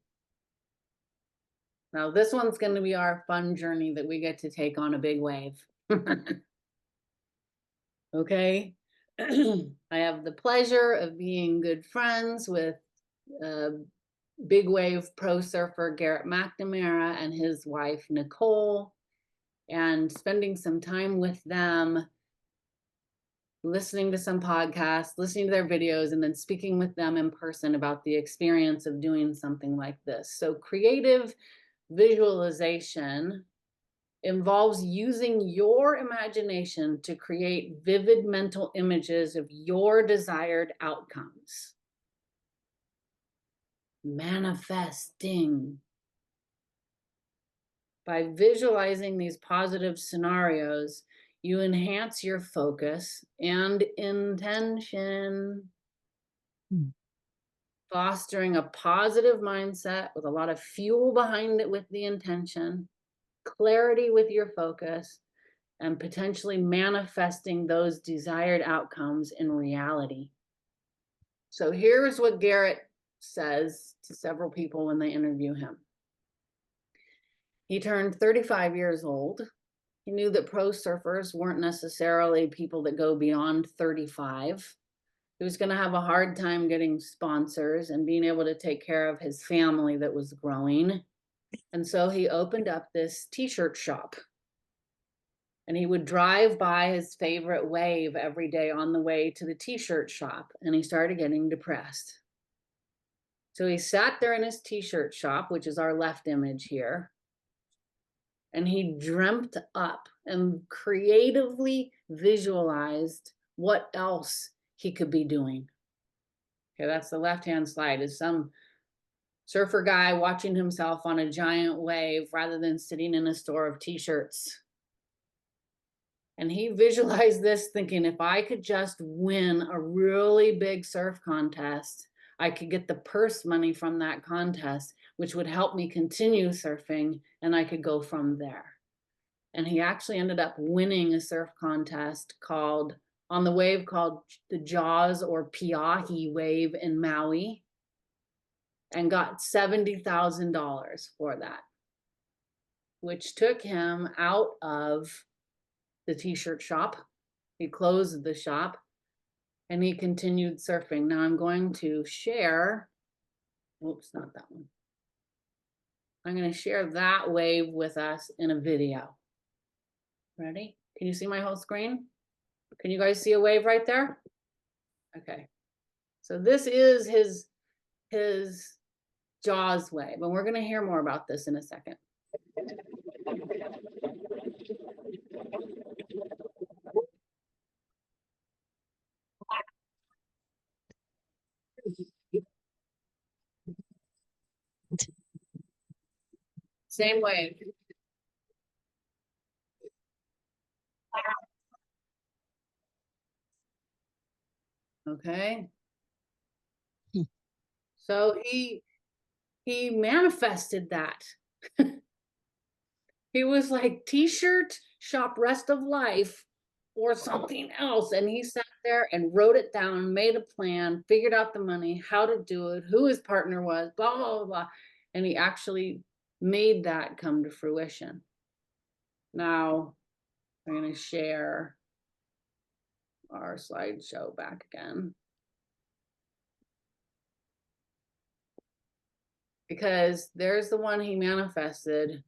Now this one's going to be our fun journey that we get to take on a big wave. Okay. I have the pleasure of being good friends with big wave pro surfer Garrett McNamara and his wife Nicole, and spending some time with them listening to some podcasts, listening to their videos, and then speaking with them in person about the experience of doing something like this. So creative visualization involves using your imagination to create vivid mental images of your desired outcomes. Manifesting. By visualizing these positive scenarios, you enhance your focus and intention, fostering a positive mindset with a lot of fuel behind it with the intention, clarity with your focus, and potentially manifesting those desired outcomes in reality. So here's what Garrett says to several people when they interview him. He turned 35 years old. He knew that pro surfers weren't necessarily people that go beyond 35. He was going to have a hard time getting sponsors and being able to take care of his family that was growing. And so he opened up this t-shirt shop. And he would drive by his favorite wave every day on the way to the t-shirt shop. And he started getting depressed. So he sat there in his t-shirt shop, which is our left image here. And he dreamt up and creatively visualized what else he could be doing. Okay, that's the left-hand slide, is some surfer guy watching himself on a giant wave rather than sitting in a store of t-shirts. And he visualized this thinking, if I could just win a really big surf contest, I could get the purse money from that contest, which would help me continue surfing, and I could go from there. And he actually ended up winning a surf contest called, on the wave called the Jaws or Piahi wave in Maui, and got $70,000 for that, which took him out of the t-shirt shop. He closed the shop and he continued surfing. Now I'm going to share, oops, not that one. I'm going to share that wave with us in a video. Ready? Can you see my whole screen? Can you guys see a wave right there? Okay. So this is his Jaws wave, and we're going to hear more about this in a second. Same wave. Okay. So he manifested that. He was like, t-shirt shop rest of life or something else. And he sat there and wrote it down, made a plan, figured out the money, how to do it, who his partner was, blah, blah, blah, blah. And he actually made that come to fruition. Now I'm going to share our slideshow back again. Because there's the one he manifested.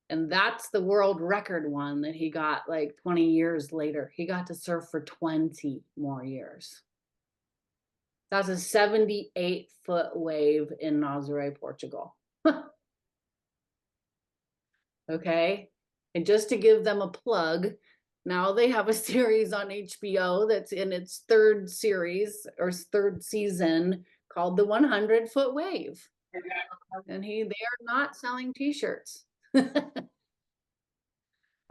And that's the world record one that he got like 20 years later. He got to surf for 20 more years. That's a 78-foot wave in Nazaré, Portugal. Okay. And just to give them a plug, now they have a series on HBO that's in its third series or third season called the 100-foot wave. And they are not selling t-shirts.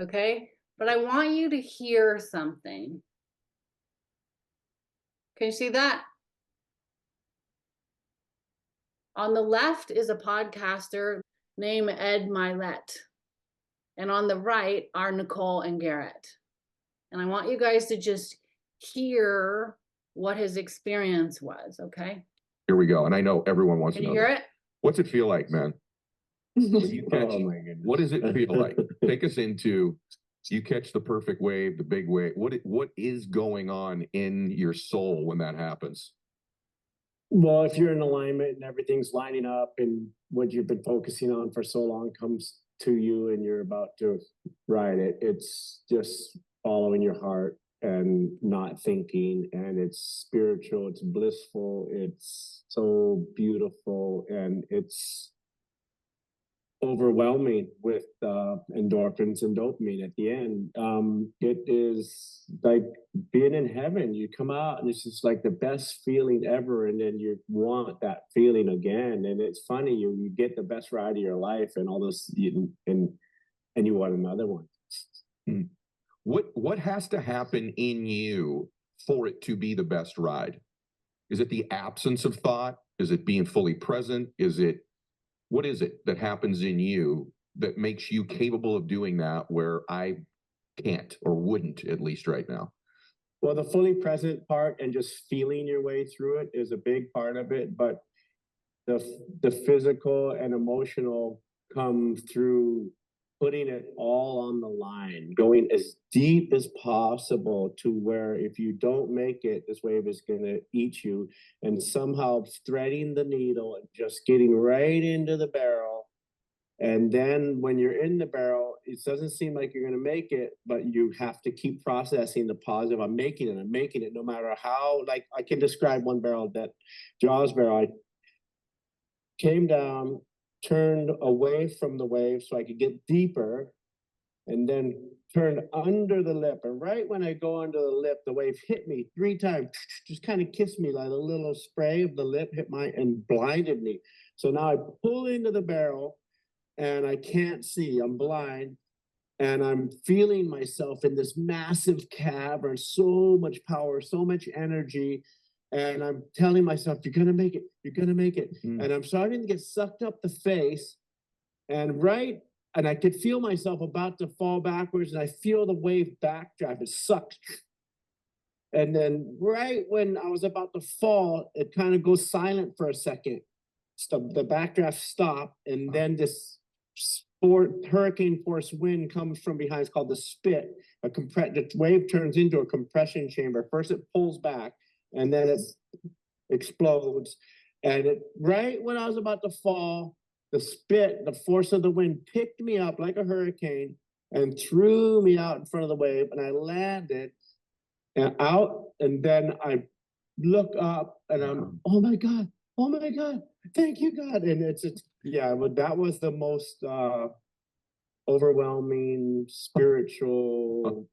Okay, but I want you to hear something. Can you see that? On the left is a podcaster named Ed Milet. And on the right are Nicole and Garrett. And I want you guys to just hear what his experience was, okay? Here we go. And I know everyone wants Can to you know hear this. it? What's it feel like, man? When you catch, Oh my goodness. what does it feel like? Take us into, you catch the perfect wave, the big wave. What is going on in your soul when that happens? Well, if you're in alignment and everything's lining up and what you've been focusing on for so long comes to you and you're about to ride it, it's just following your heart and not thinking, and it's spiritual, it's blissful, it's so beautiful, and it's overwhelming with endorphins and dopamine at the end. It is like being in heaven. You come out and it's just like the best feeling ever, and then you want that feeling again. And it's funny, you get the best ride of your life and all this, and you want another one. What has to happen in you for it to be the best ride? Is it the absence of thought? Is it being fully present? What is it that happens in you that makes you capable of doing that where I can't or wouldn't, at least right now? Well, the fully present part and just feeling your way through it is a big part of it, but the physical and emotional come through putting it all on the line, going as deep as possible to where if you don't make it, this wave is going to eat you, and somehow threading the needle and just getting right into the barrel. And then when you're in the barrel, it doesn't seem like you're going to make it, but you have to keep processing the positive. I'm making it no matter how. Like, I can describe one barrel, that Jaws barrel. I came down, turned away from the wave so I could get deeper, and then turned under the lip. And right when I go under the lip, the wave hit me 3 times, just kind of kissed me, like a little spray of the lip hit and blinded me. So now I pull into the barrel and I can't see, I'm blind. And I'm feeling myself in this massive cavern, so much power, so much energy. And I'm telling myself, you're going to make it. You're going to make it. And I'm starting to get sucked up the face. And I could feel myself about to fall backwards. And I feel the wave backdraft. It sucks. And then right when I was about to fall, it kind of goes silent for a second. So the backdraft stopped. And then this hurricane force wind comes from behind. It's called the spit. The wave turns into a compression chamber. First it pulls back, and then it explodes. And right when I was about to fall, the spit, the force of the wind, picked me up like a hurricane and threw me out in front of the wave. And I landed out, and then I look up, and I'm, oh my God, thank you, God. And but that was the most overwhelming, spiritual,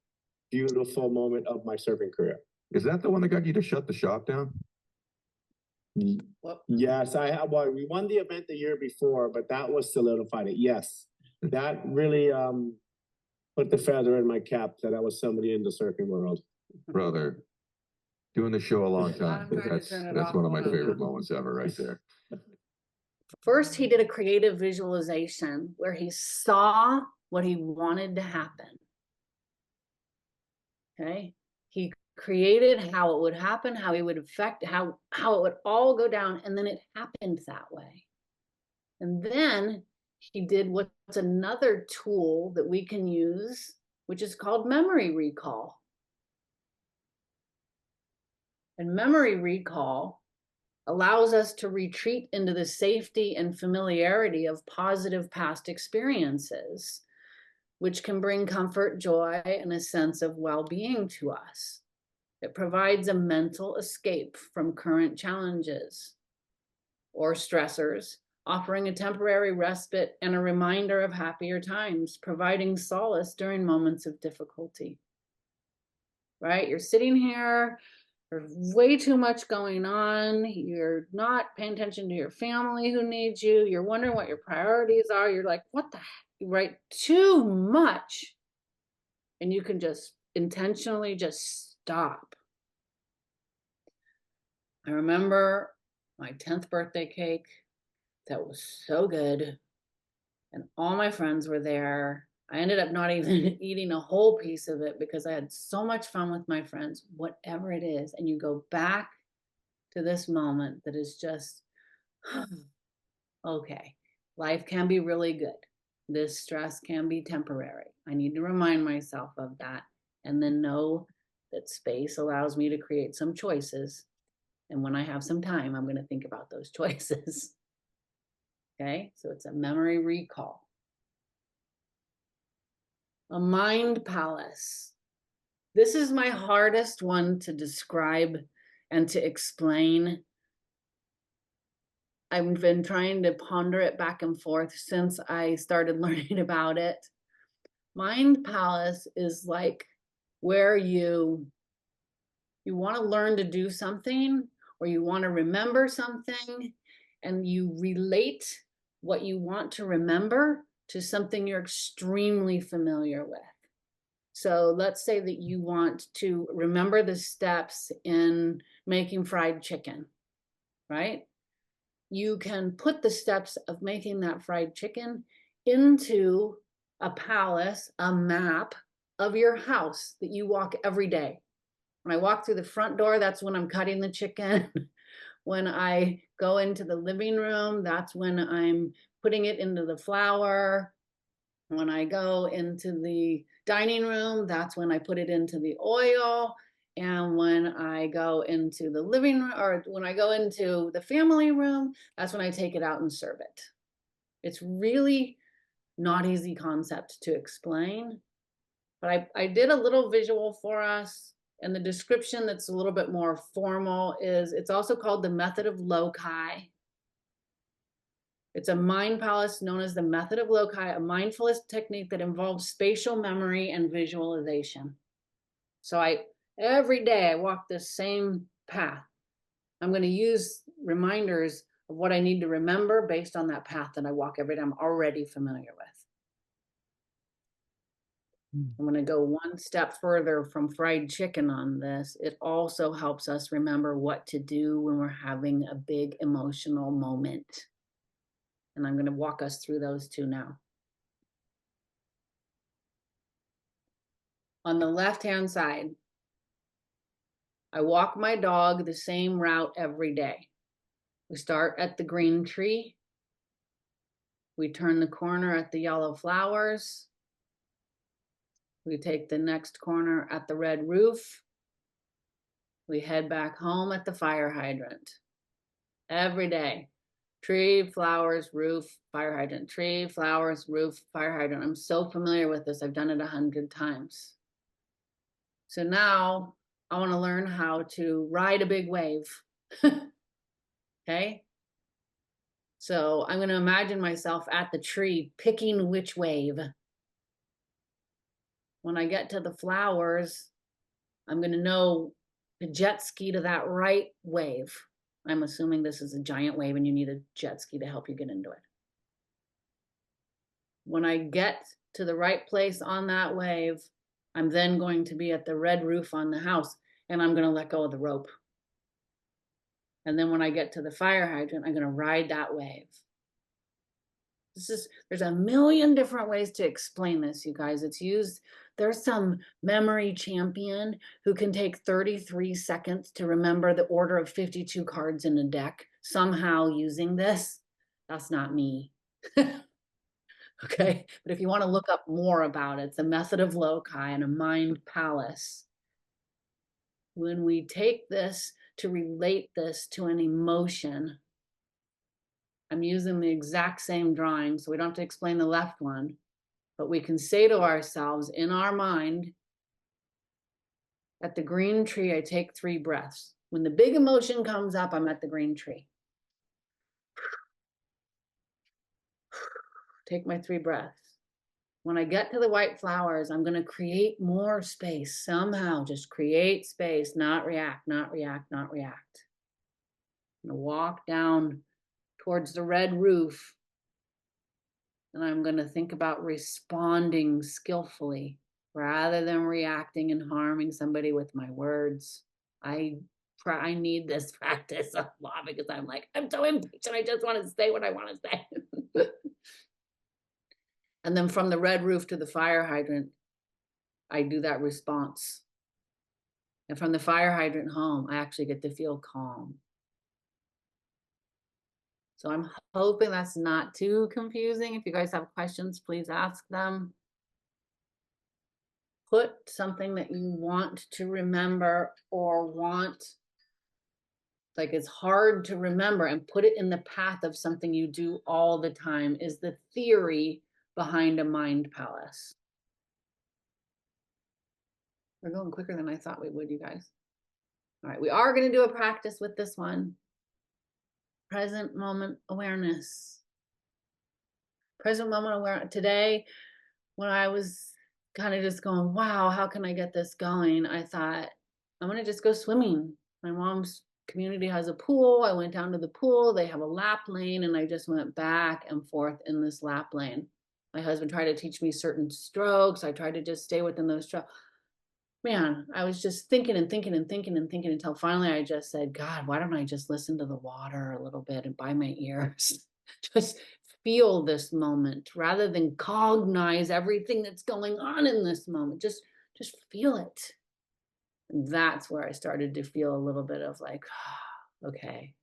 beautiful moment of my surfing career. Is that the one that got you to shut the shop down? Yes, we won the event the year before, but that was solidified it. Yes, that really put the feather in my cap that I was somebody in the surfing world. Brother, doing the show a long time. That's one of my favorite moments ever right there. First, he did a creative visualization where he saw what he wanted to happen. Okay. He created how it would happen, how he would affect, how it would all go down. And then it happened that way. And then he did what's another tool that we can use, which is called memory recall. And memory recall allows us to retreat into the safety and familiarity of positive past experiences, which can bring comfort, joy, and a sense of well-being to us. It provides a mental escape from current challenges or stressors, offering a temporary respite and a reminder of happier times, providing solace during moments of difficulty. Right? You're sitting here, there's way too much going on. You're not paying attention to your family who needs you. You're wondering what your priorities are. You're like, what the heck? Right? Too much. And you can just intentionally just stop. I remember my 10th birthday cake. That was so good. And all my friends were there. I ended up not even eating a whole piece of it because I had so much fun with my friends, whatever it is. And you go back to this moment that is just, okay, life can be really good. This stress can be temporary. I need to remind myself of that, and then know that space allows me to create some choices. And when I have some time, I'm going to think about those choices. Okay, so it's a memory recall. A mind palace. This is my hardest one to describe and to explain. I've been trying to ponder it back and forth since I started learning about it. Mind palace is like where you want to learn to do something, or you want to remember something, and you relate what you want to remember to something you're extremely familiar with. So let's say that you want to remember the steps in making fried chicken, right? You can put the steps of making that fried chicken into a palace, a map of your house that you walk every day. When I walk through the front door, that's when I'm cutting the chicken. When I go into the living room, that's when I'm putting it into the flour. When I go into the dining room, that's when I put it into the oil. And when I go into the living room, or when I go into the family room, that's when I take it out and serve it. It's really not easy concept to explain, but I did a little visual for us. And the description that's a little bit more formal is, it's also called the method of loci. It's a mind palace known as the method of loci, a mindfulness technique that involves spatial memory and visualization. So every day I walk this same path. I'm going to use reminders of what I need to remember based on that path that I walk every day I'm already familiar with. I'm going to go one step further from fried chicken on this. It also helps us remember what to do when we're having a big emotional moment. And I'm going to walk us through those two now. On the left-hand side, I walk my dog the same route every day. We start at the green tree. We turn the corner at the yellow flowers. We take the next corner at the red roof. We head back home at the fire hydrant. Every day. Tree, flowers, roof, fire hydrant. Tree, flowers, roof, fire hydrant. I'm so familiar with this. I've done it 100 times. So now I want to learn how to ride a big wave. Okay. So I'm going to imagine myself at the tree picking which wave. When I get to the flowers, I'm going to know to jet ski to that right wave. I'm assuming this is a giant wave and you need a jet ski to help you get into it. When I get to the right place on that wave, I'm then going to be at the red roof on the house, and I'm going to let go of the rope. And then when I get to the fire hydrant, I'm going to ride that wave. There's a million different ways to explain this, you guys. It's used, there's some memory champion who can take 33 seconds to remember the order of 52 cards in a deck, somehow using this. That's not me. Okay, but if you want to look up more about it, it's a method of loci and a mind palace. When we take this to relate this to an emotion, I'm using the exact same drawing, so we don't have to explain the left one, but we can say to ourselves in our mind, at the green tree, I take 3 breaths. When the big emotion comes up, I'm at the green tree. Take my 3 breaths. When I get to the white flowers, I'm going to create more space somehow. Just create space, not react, not react, not react. I'm going to walk down towards the red roof, and I'm going to think about responding skillfully rather than reacting and harming somebody with my words. I need this practice a lot because I'm like, I'm so impatient. I just want to say what I want to say. And then from the red roof to the fire hydrant, I do that response. And from the fire hydrant home, I actually get to feel calm. So I'm hoping that's not too confusing. If you guys have questions, please ask them. Put something that you want to remember or want, like it's hard to remember, and put it in the path of something you do all the time is the theory behind a mind palace. We're going quicker than I thought we would, you guys. All right, we are going to do a practice with this one. Present moment awareness. Present moment awareness. Today, when I was kind of just going, wow, how can I get this going? I thought, I'm going to just go swimming. My mom's community has a pool. I went down to the pool. They have a lap lane, and I just went back and forth in this lap lane. My husband tried to teach me certain strokes. I tried to just stay within those strokes. Man, I was just thinking and thinking and thinking and thinking until finally I just said, God, why don't I just listen to the water a little bit and by my ears? Just feel this moment rather than cognize everything that's going on in this moment. Just feel it. And that's where I started to feel a little bit of like, okay,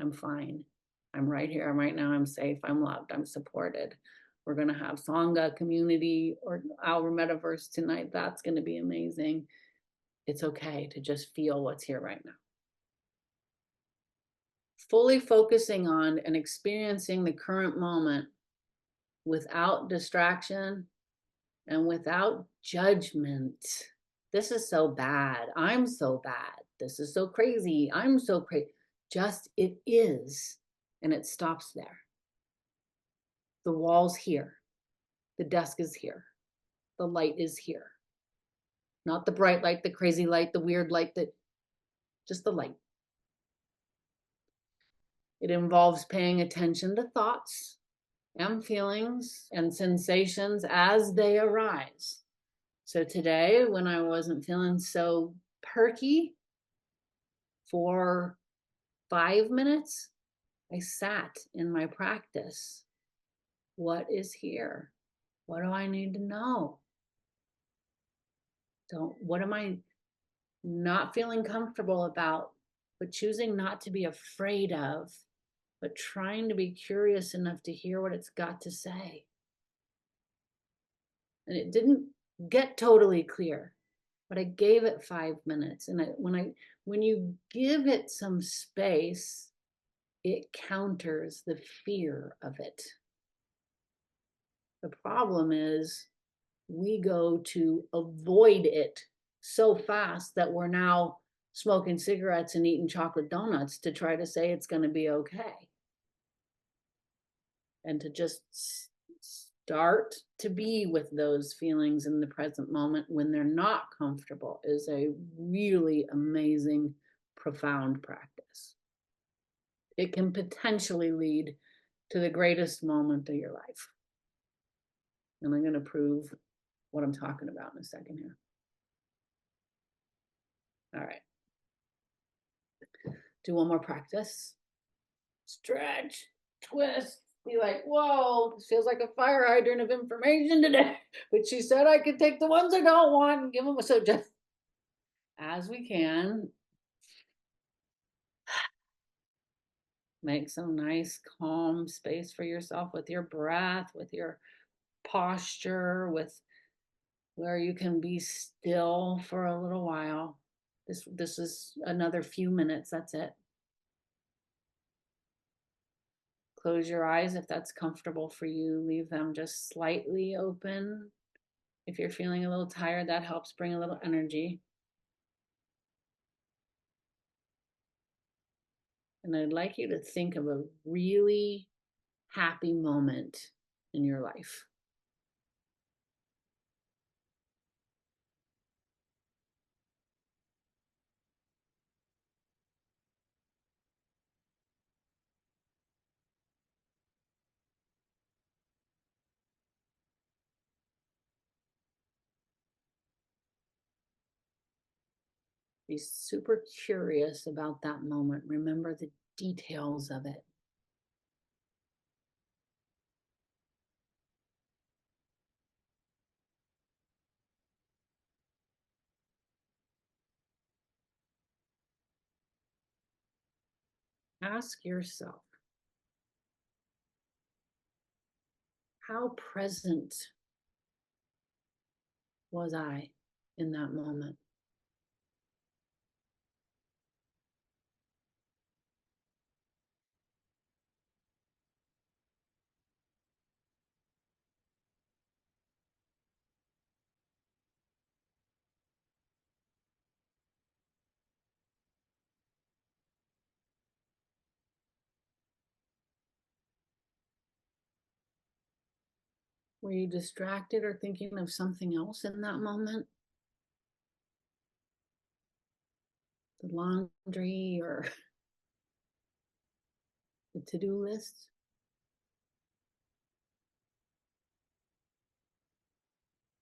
I'm fine. I'm right here. Right now. I'm safe. I'm loved. I'm supported. We're going to have Sangha community or our Mettaverse tonight. That's going to be amazing. It's okay to just feel what's here right now. Fully focusing on and experiencing the current moment without distraction and without judgment. This is so bad. I'm so bad. This is so crazy. I'm so crazy. Just it is, and it stops there. The wall's here. The desk is here. The light is here. Not the bright light, the crazy light, the weird light, just the light. It involves paying attention to thoughts and feelings and sensations as they arise. So today, when I wasn't feeling so perky, for 5 minutes, I sat in my practice. What is here? What do I need to know? What am I not feeling comfortable about, but choosing not to be afraid of, but trying to be curious enough to hear what it's got to say? And it didn't get totally clear, but I gave it 5 minutes. And when you give it some space, it counters the fear of it. The problem is we go to avoid it so fast that we're now smoking cigarettes and eating chocolate donuts to try to say it's going to be okay. And to just start to be with those feelings in the present moment when they're not comfortable is a really amazing, profound practice. It can potentially lead to the greatest moment of your life. And I'm going to prove what I'm talking about in a second here. All right. Do one more practice. Stretch, twist, be like, whoa, this feels like a fire hydrant of information today. But she said I could take the ones I don't want and give them. So just as we can, make some nice, calm space for yourself with your breath, with your posture, with where you can be still for a little while. This is another few minutes. That's it. Close your eyes if that's comfortable for you. Leave them just slightly open. If you're feeling a little tired, that helps bring a little energy. And I'd like you to think of a really happy moment in your life. Be super curious about that moment. Remember the details of it. Ask yourself, how present was I in that moment? Were you distracted or thinking of something else in that moment? The laundry or the to-do list?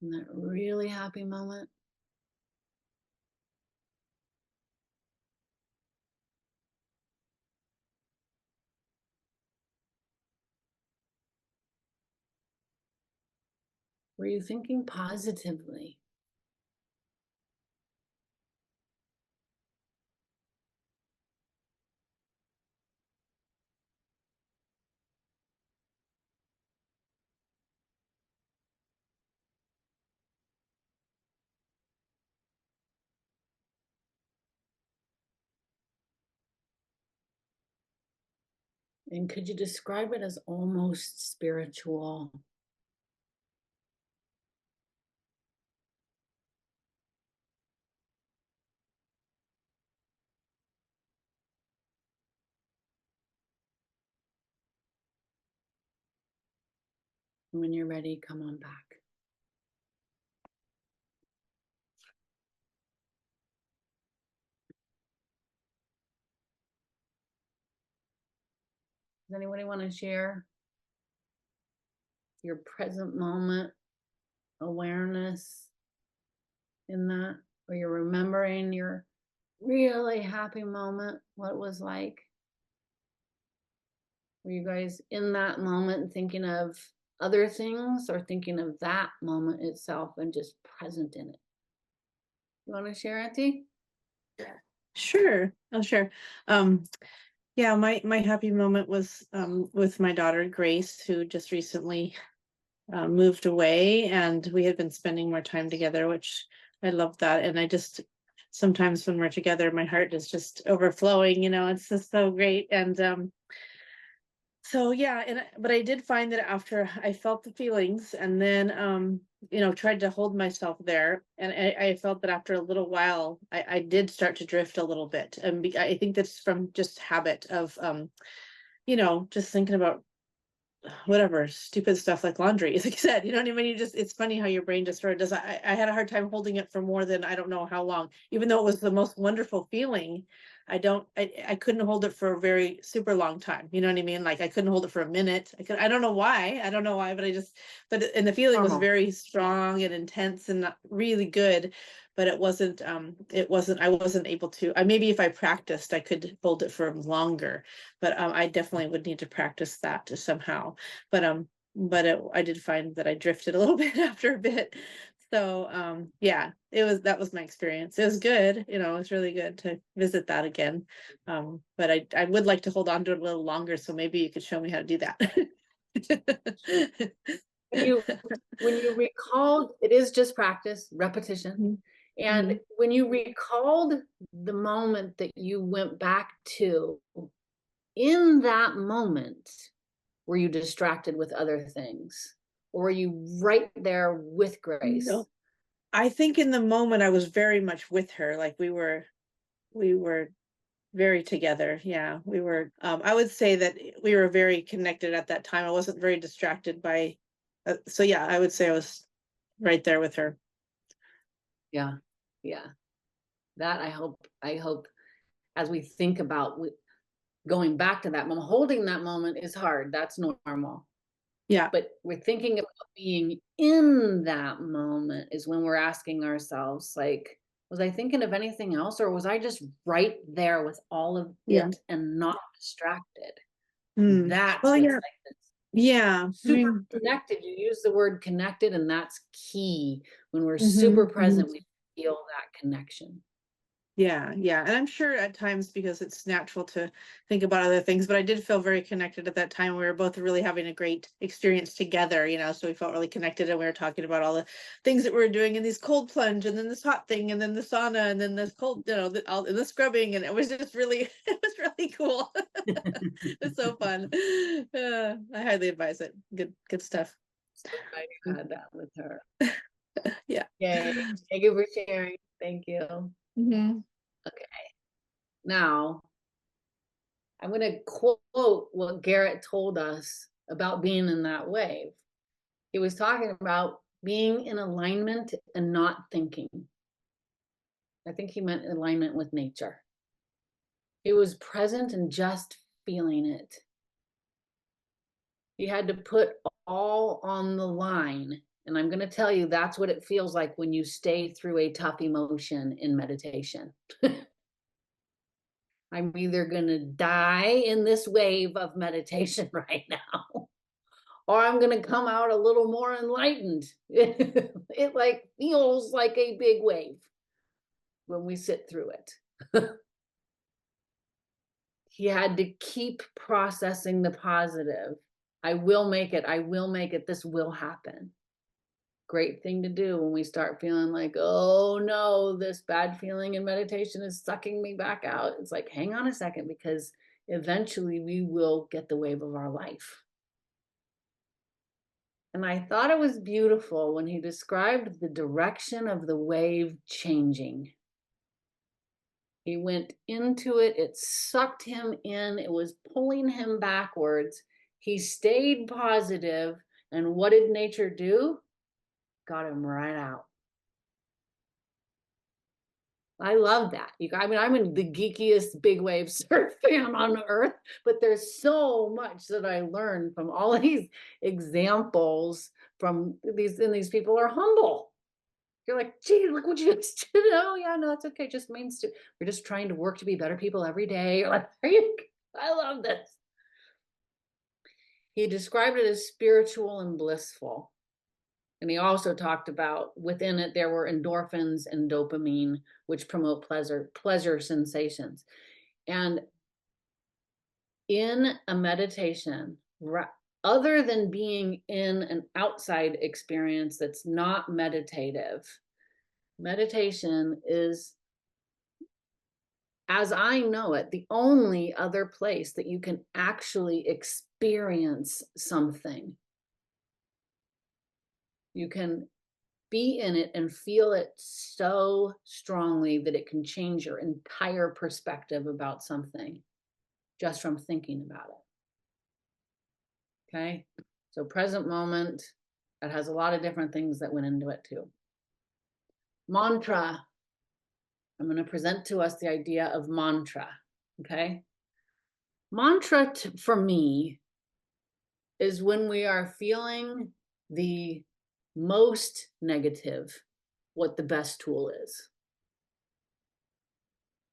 In that really happy moment? Were you thinking positively? And could you describe it as almost spiritual? When you're ready, come on back. Does anybody want to share your present moment awareness in that, or you're remembering your really happy moment, what it was like? Were you guys in that moment thinking of other things or thinking of that moment itself and just present in it? You want to share, Auntie? Sure, I'll share. Yeah, my happy moment was with my daughter Grace, who just recently moved away, and we had been spending more time together, which I loved that. And I just sometimes when we're together, my heart is just overflowing. It's just so great. And so yeah, but I did find that after I felt the feelings, and then tried to hold myself there, and I felt that after a little while, I did start to drift a little bit, and I think that's from just habit of just thinking about whatever stupid stuff like laundry, like I said, you know what I mean? It's funny how your brain just sort of does. I had a hard time holding it for more than I don't know how long, even though it was the most wonderful feeling. I couldn't hold it for a very super long time. You know what I mean? Like I couldn't hold it for a minute. I don't know why, and the feeling was very strong and intense and really good, but I wasn't able to, maybe if I practiced, I could hold it for longer, but I definitely would need to practice that to somehow. But I did find that I drifted a little bit after a bit. So yeah, that was my experience. It was good, it was really good to visit that again. But I would like to hold on to it a little longer, so maybe you could show me how to do that. When you recalled, it is just practice, repetition. And when you recalled the moment that you went back to, in that moment, were you distracted with other things? Or were you right there with Grace? No. I think in the moment I was very much with her. Like we were very together. Yeah, we were. I would say that we were very connected at that time. I wasn't very distracted by. So yeah, I would say I was right there with her. Yeah. That I hope as we think about going back to that moment, holding that moment is hard. That's normal. Yeah. But we're thinking about being in that moment is when we're asking ourselves, like, was I thinking of anything else, or was I just right there with all of it and not distracted? That's well, what's yeah. super connected. You use the word connected, and that's key. When we're super present, we feel that connection. Yeah. And I'm sure at times, because it's natural to think about other things, but I did feel very connected at that time. We were both really having a great experience together, so we felt really connected, and we were talking about all the things that we were doing in these cold plunge, and then this hot thing, and then the sauna, and then this cold, the scrubbing, and it was just really, it was really cool. It's so fun. I highly advise it. Good stuff. So glad you had that with her. Yeah. Yay. Thank you for sharing. Thank you. Okay. Now, I'm going to quote what Garrett told us about being in that wave. he was talking about being in alignment and not thinking. I think he meant alignment with nature. He was present and just feeling it. He had to put all on the line. And I'm going to tell you, that's what it feels like when you stay through a tough emotion in meditation. I'm either going to die in this wave of meditation right now, or I'm going to come out a little more enlightened. It like feels like a big wave when we sit through it. He had to keep processing the positive. I will make it. I will make it. This will happen. Great thing to do when we start feeling like, oh no, this bad feeling in meditation is sucking me back out. It's like, hang on a second, because eventually we will get the wave of our life. And I thought it was beautiful when he described the direction of the wave changing. He went into it, it sucked him in, it was pulling him backwards. He stayed positive, and what did nature do? Got him right out. I love that. I mean, I'm in the geekiest big wave surf fan on earth, but there's so much that I learned from all of these examples from these, and these people are humble. You're like, gee, look what you just did. Oh yeah, no, it's okay. Just means to, we're just trying to work to be better people every day. You're like, I love this. He described it as spiritual and blissful. And he also talked about within it, there were endorphins and dopamine, which promote pleasure sensations. And in a meditation, other than being in an outside experience that's not meditative, meditation is, as I know it, the only other place that you can actually experience something. You can be in it and feel it so strongly that it can change your entire perspective about something just from thinking about it. Okay, so present moment, that has a lot of different things that went into it too. Mantra. I'm going to present to us the idea of mantra. Okay, mantra for me is when we are feeling the most negative, what the best tool is.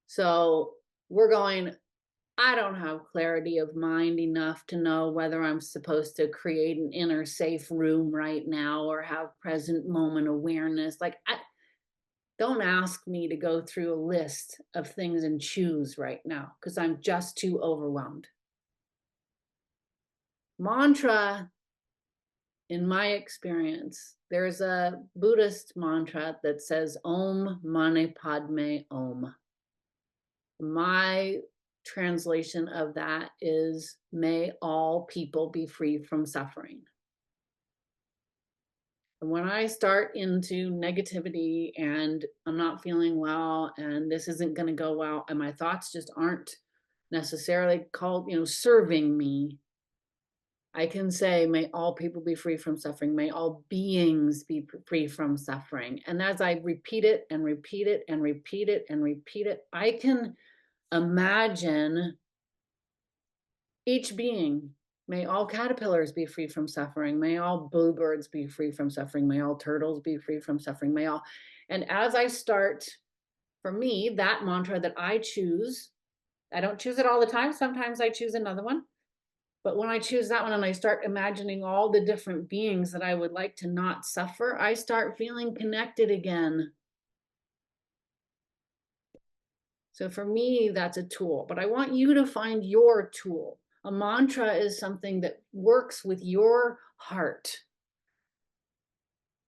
So we're going, I don't have clarity of mind enough to know whether I'm supposed to create an inner safe room right now or have present moment awareness. Like, don't ask me to go through a list of things and choose right now, because I'm just too overwhelmed. Mantra, in my experience, there's a Buddhist mantra that says Om Mani Padme Om. My translation of that is, may all people be free from suffering. And when I start into negativity and I'm not feeling well and this isn't going to go well, and my thoughts just aren't necessarily called, serving me, I can say, may all people be free from suffering. May all beings be free from suffering. And as I repeat it and repeat it and repeat it and repeat it, I can imagine each being. May all caterpillars be free from suffering. May all bluebirds be free from suffering. May all turtles be free from suffering. May all, and as I start, for me, that mantra that I choose, I don't choose it all the time. Sometimes I choose another one. But when I choose that one and I start imagining all the different beings that I would like to not suffer, I start feeling connected again. So for me, that's a tool, but I want you to find your tool. A mantra is something that works with your heart.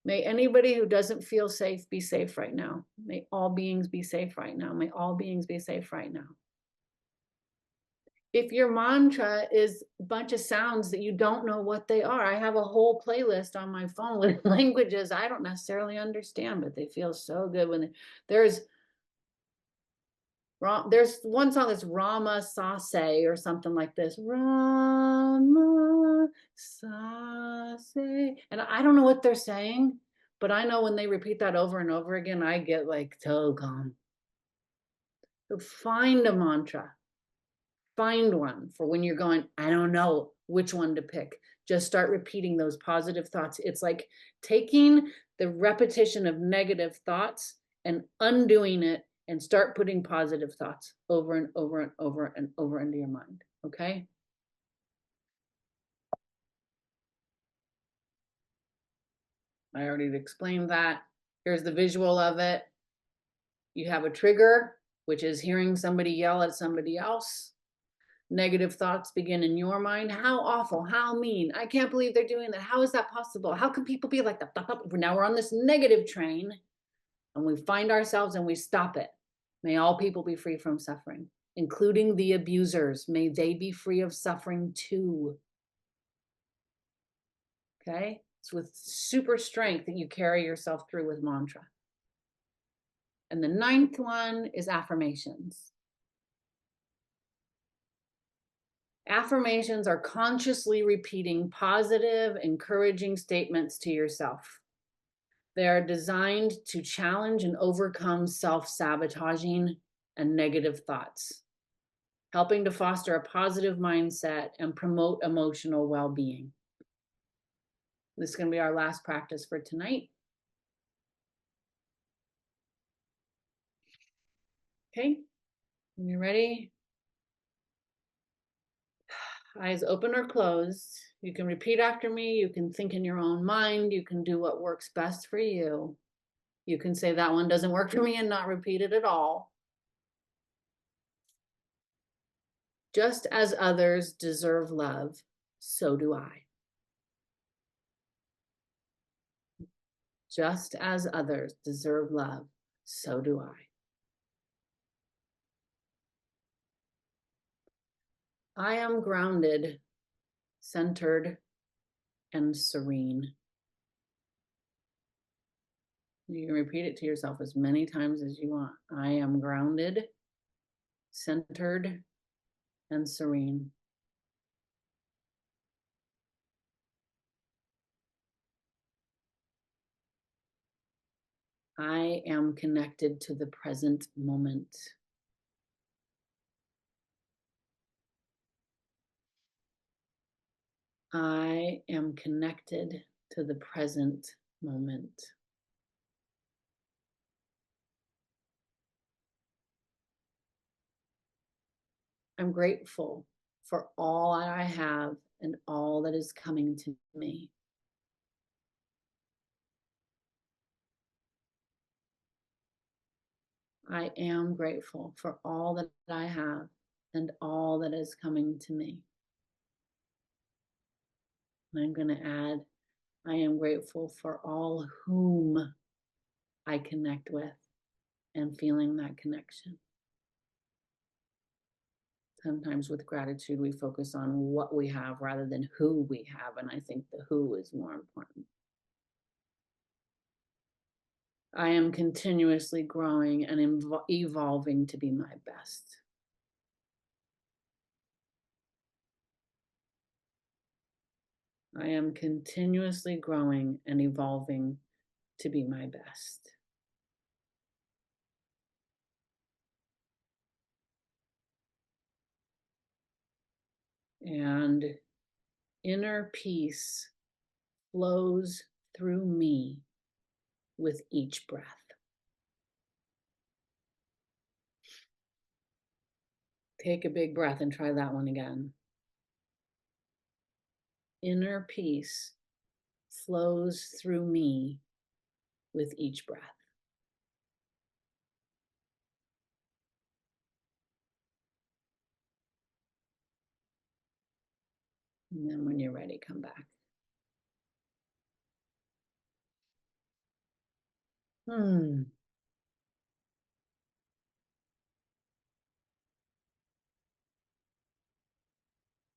May anybody who doesn't feel safe be safe right now. May all beings be safe right now. May all beings be safe right now. If your mantra is a bunch of sounds that you don't know what they are, I have a whole playlist on my phone with languages I don't necessarily understand, but they feel so good when there's one song that's Rama Sase or something like this. Rama Sase. say, and I don't know what they're saying, but I know when they repeat that over and over again, I get like so calm. So find a mantra. Find one for when you're going, I don't know which one to pick. Just start repeating those positive thoughts. It's like taking the repetition of negative thoughts and undoing it and start putting positive thoughts over and over and over and over into your mind. Okay? I already explained that. Here's the visual of it. You have a trigger, which is hearing somebody yell at somebody else. Negative thoughts begin in your mind. How awful, how mean. I can't believe they're doing that. How is that possible? How can people be like that? Now we're on this negative train and we find ourselves and we stop it. May all people be free from suffering, including the abusers. May they be free of suffering too. Okay? It's with super strength that you carry yourself through with mantra. And the 9th one is affirmations. Affirmations are consciously repeating positive, encouraging statements to yourself. They are designed to challenge and overcome self-sabotaging and negative thoughts, helping to foster a positive mindset and promote emotional well-being. This is going to be our last practice for tonight. Okay, when you're ready, eyes open or closed. You can repeat after me. You can think in your own mind. You can do what works best for you. You can say that one doesn't work for me and not repeat it at all. Just as others deserve love, so do I. Just as others deserve love, so do I. I am grounded, centered, and serene. You can repeat it to yourself as many times as you want. I am grounded, centered, and serene. I am connected to the present moment. I am connected to the present moment. I'm grateful for all that I have and all that is coming to me. I am grateful for all that I have and all that is coming to me. And I'm going to add, I am grateful for all whom I connect with and feeling that connection. Sometimes with gratitude, we focus on what we have rather than who we have. And I think the who is more important. I am continuously growing and evolving to be my best. I am continuously growing and evolving to be my best. And inner peace flows through me with each breath. Take a big breath and try that one again. Inner peace flows through me with each breath. And then when you're ready, come back. So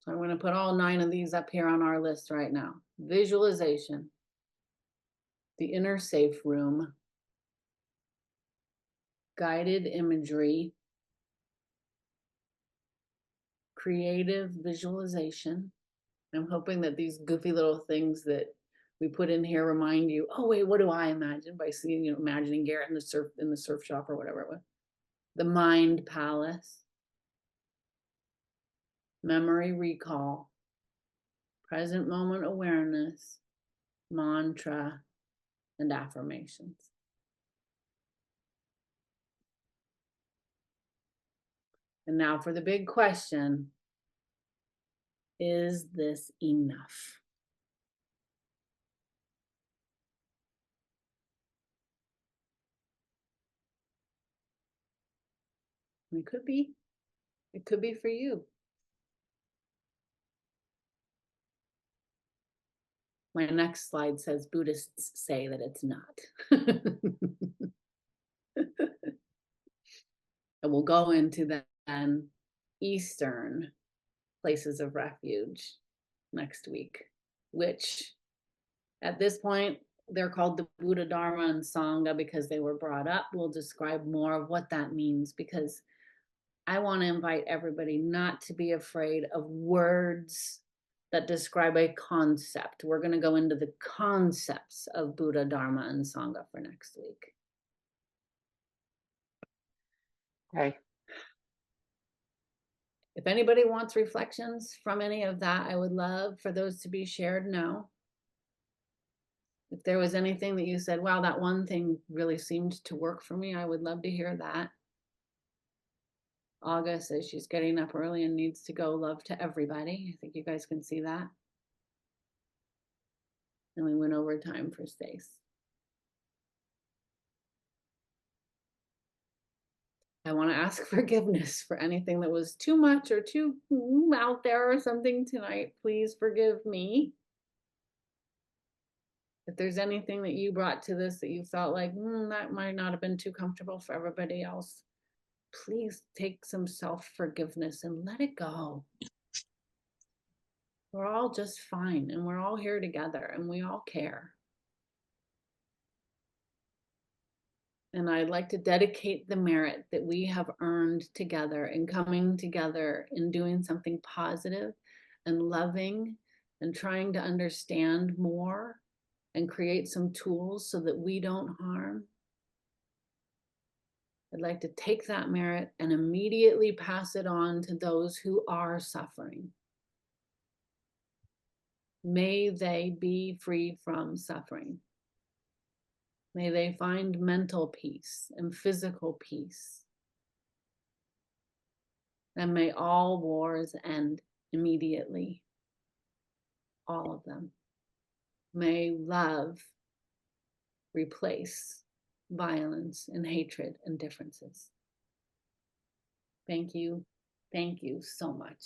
I'm going to put all 9 of these up here on our list right now. Visualization, the inner safe room, guided imagery, creative visualization. I'm hoping that these goofy little things that We put in here, remind you, oh wait, what do I imagine by seeing, imagining Garrett in the surf shop or whatever it was. The mind palace, memory recall, present moment awareness, mantra, and affirmations. And now for the big question, is this enough? It could be. It could be for you. My next slide says Buddhists say that it's not. And we'll go into then Eastern places of refuge next week, which at this point, they're called the Buddha, Dharma, and Sangha because they were brought up. We'll describe more of what that means, because I want to invite everybody not to be afraid of words that describe a concept. We're going to go into the concepts of Buddha, Dharma, and Sangha for next week. Okay. If anybody wants reflections from any of that, I would love for those to be shared now. If there was anything that you said, wow, that one thing really seemed to work for me, I would love to hear that. August says she's getting up early and needs to go. Love to everybody. I think you guys can see that. And we went over time for Stace. I want to ask forgiveness for anything that was too much or too out there or something tonight. Please forgive me. If there's anything that you brought to this that you felt like that might not have been too comfortable for everybody else, please take some self-forgiveness and let it go. We're all just fine, and we're all here together, and we all care. And I'd like to dedicate the merit that we have earned together in coming together in doing something positive and loving and trying to understand more and create some tools so that we don't harm. I'd like to take that merit and immediately pass it on to those who are suffering. May they be free from suffering. May they find mental peace and physical peace. And may all wars end immediately. All of them. May love replace violence and hatred and differences. Thank you. Thank you so much.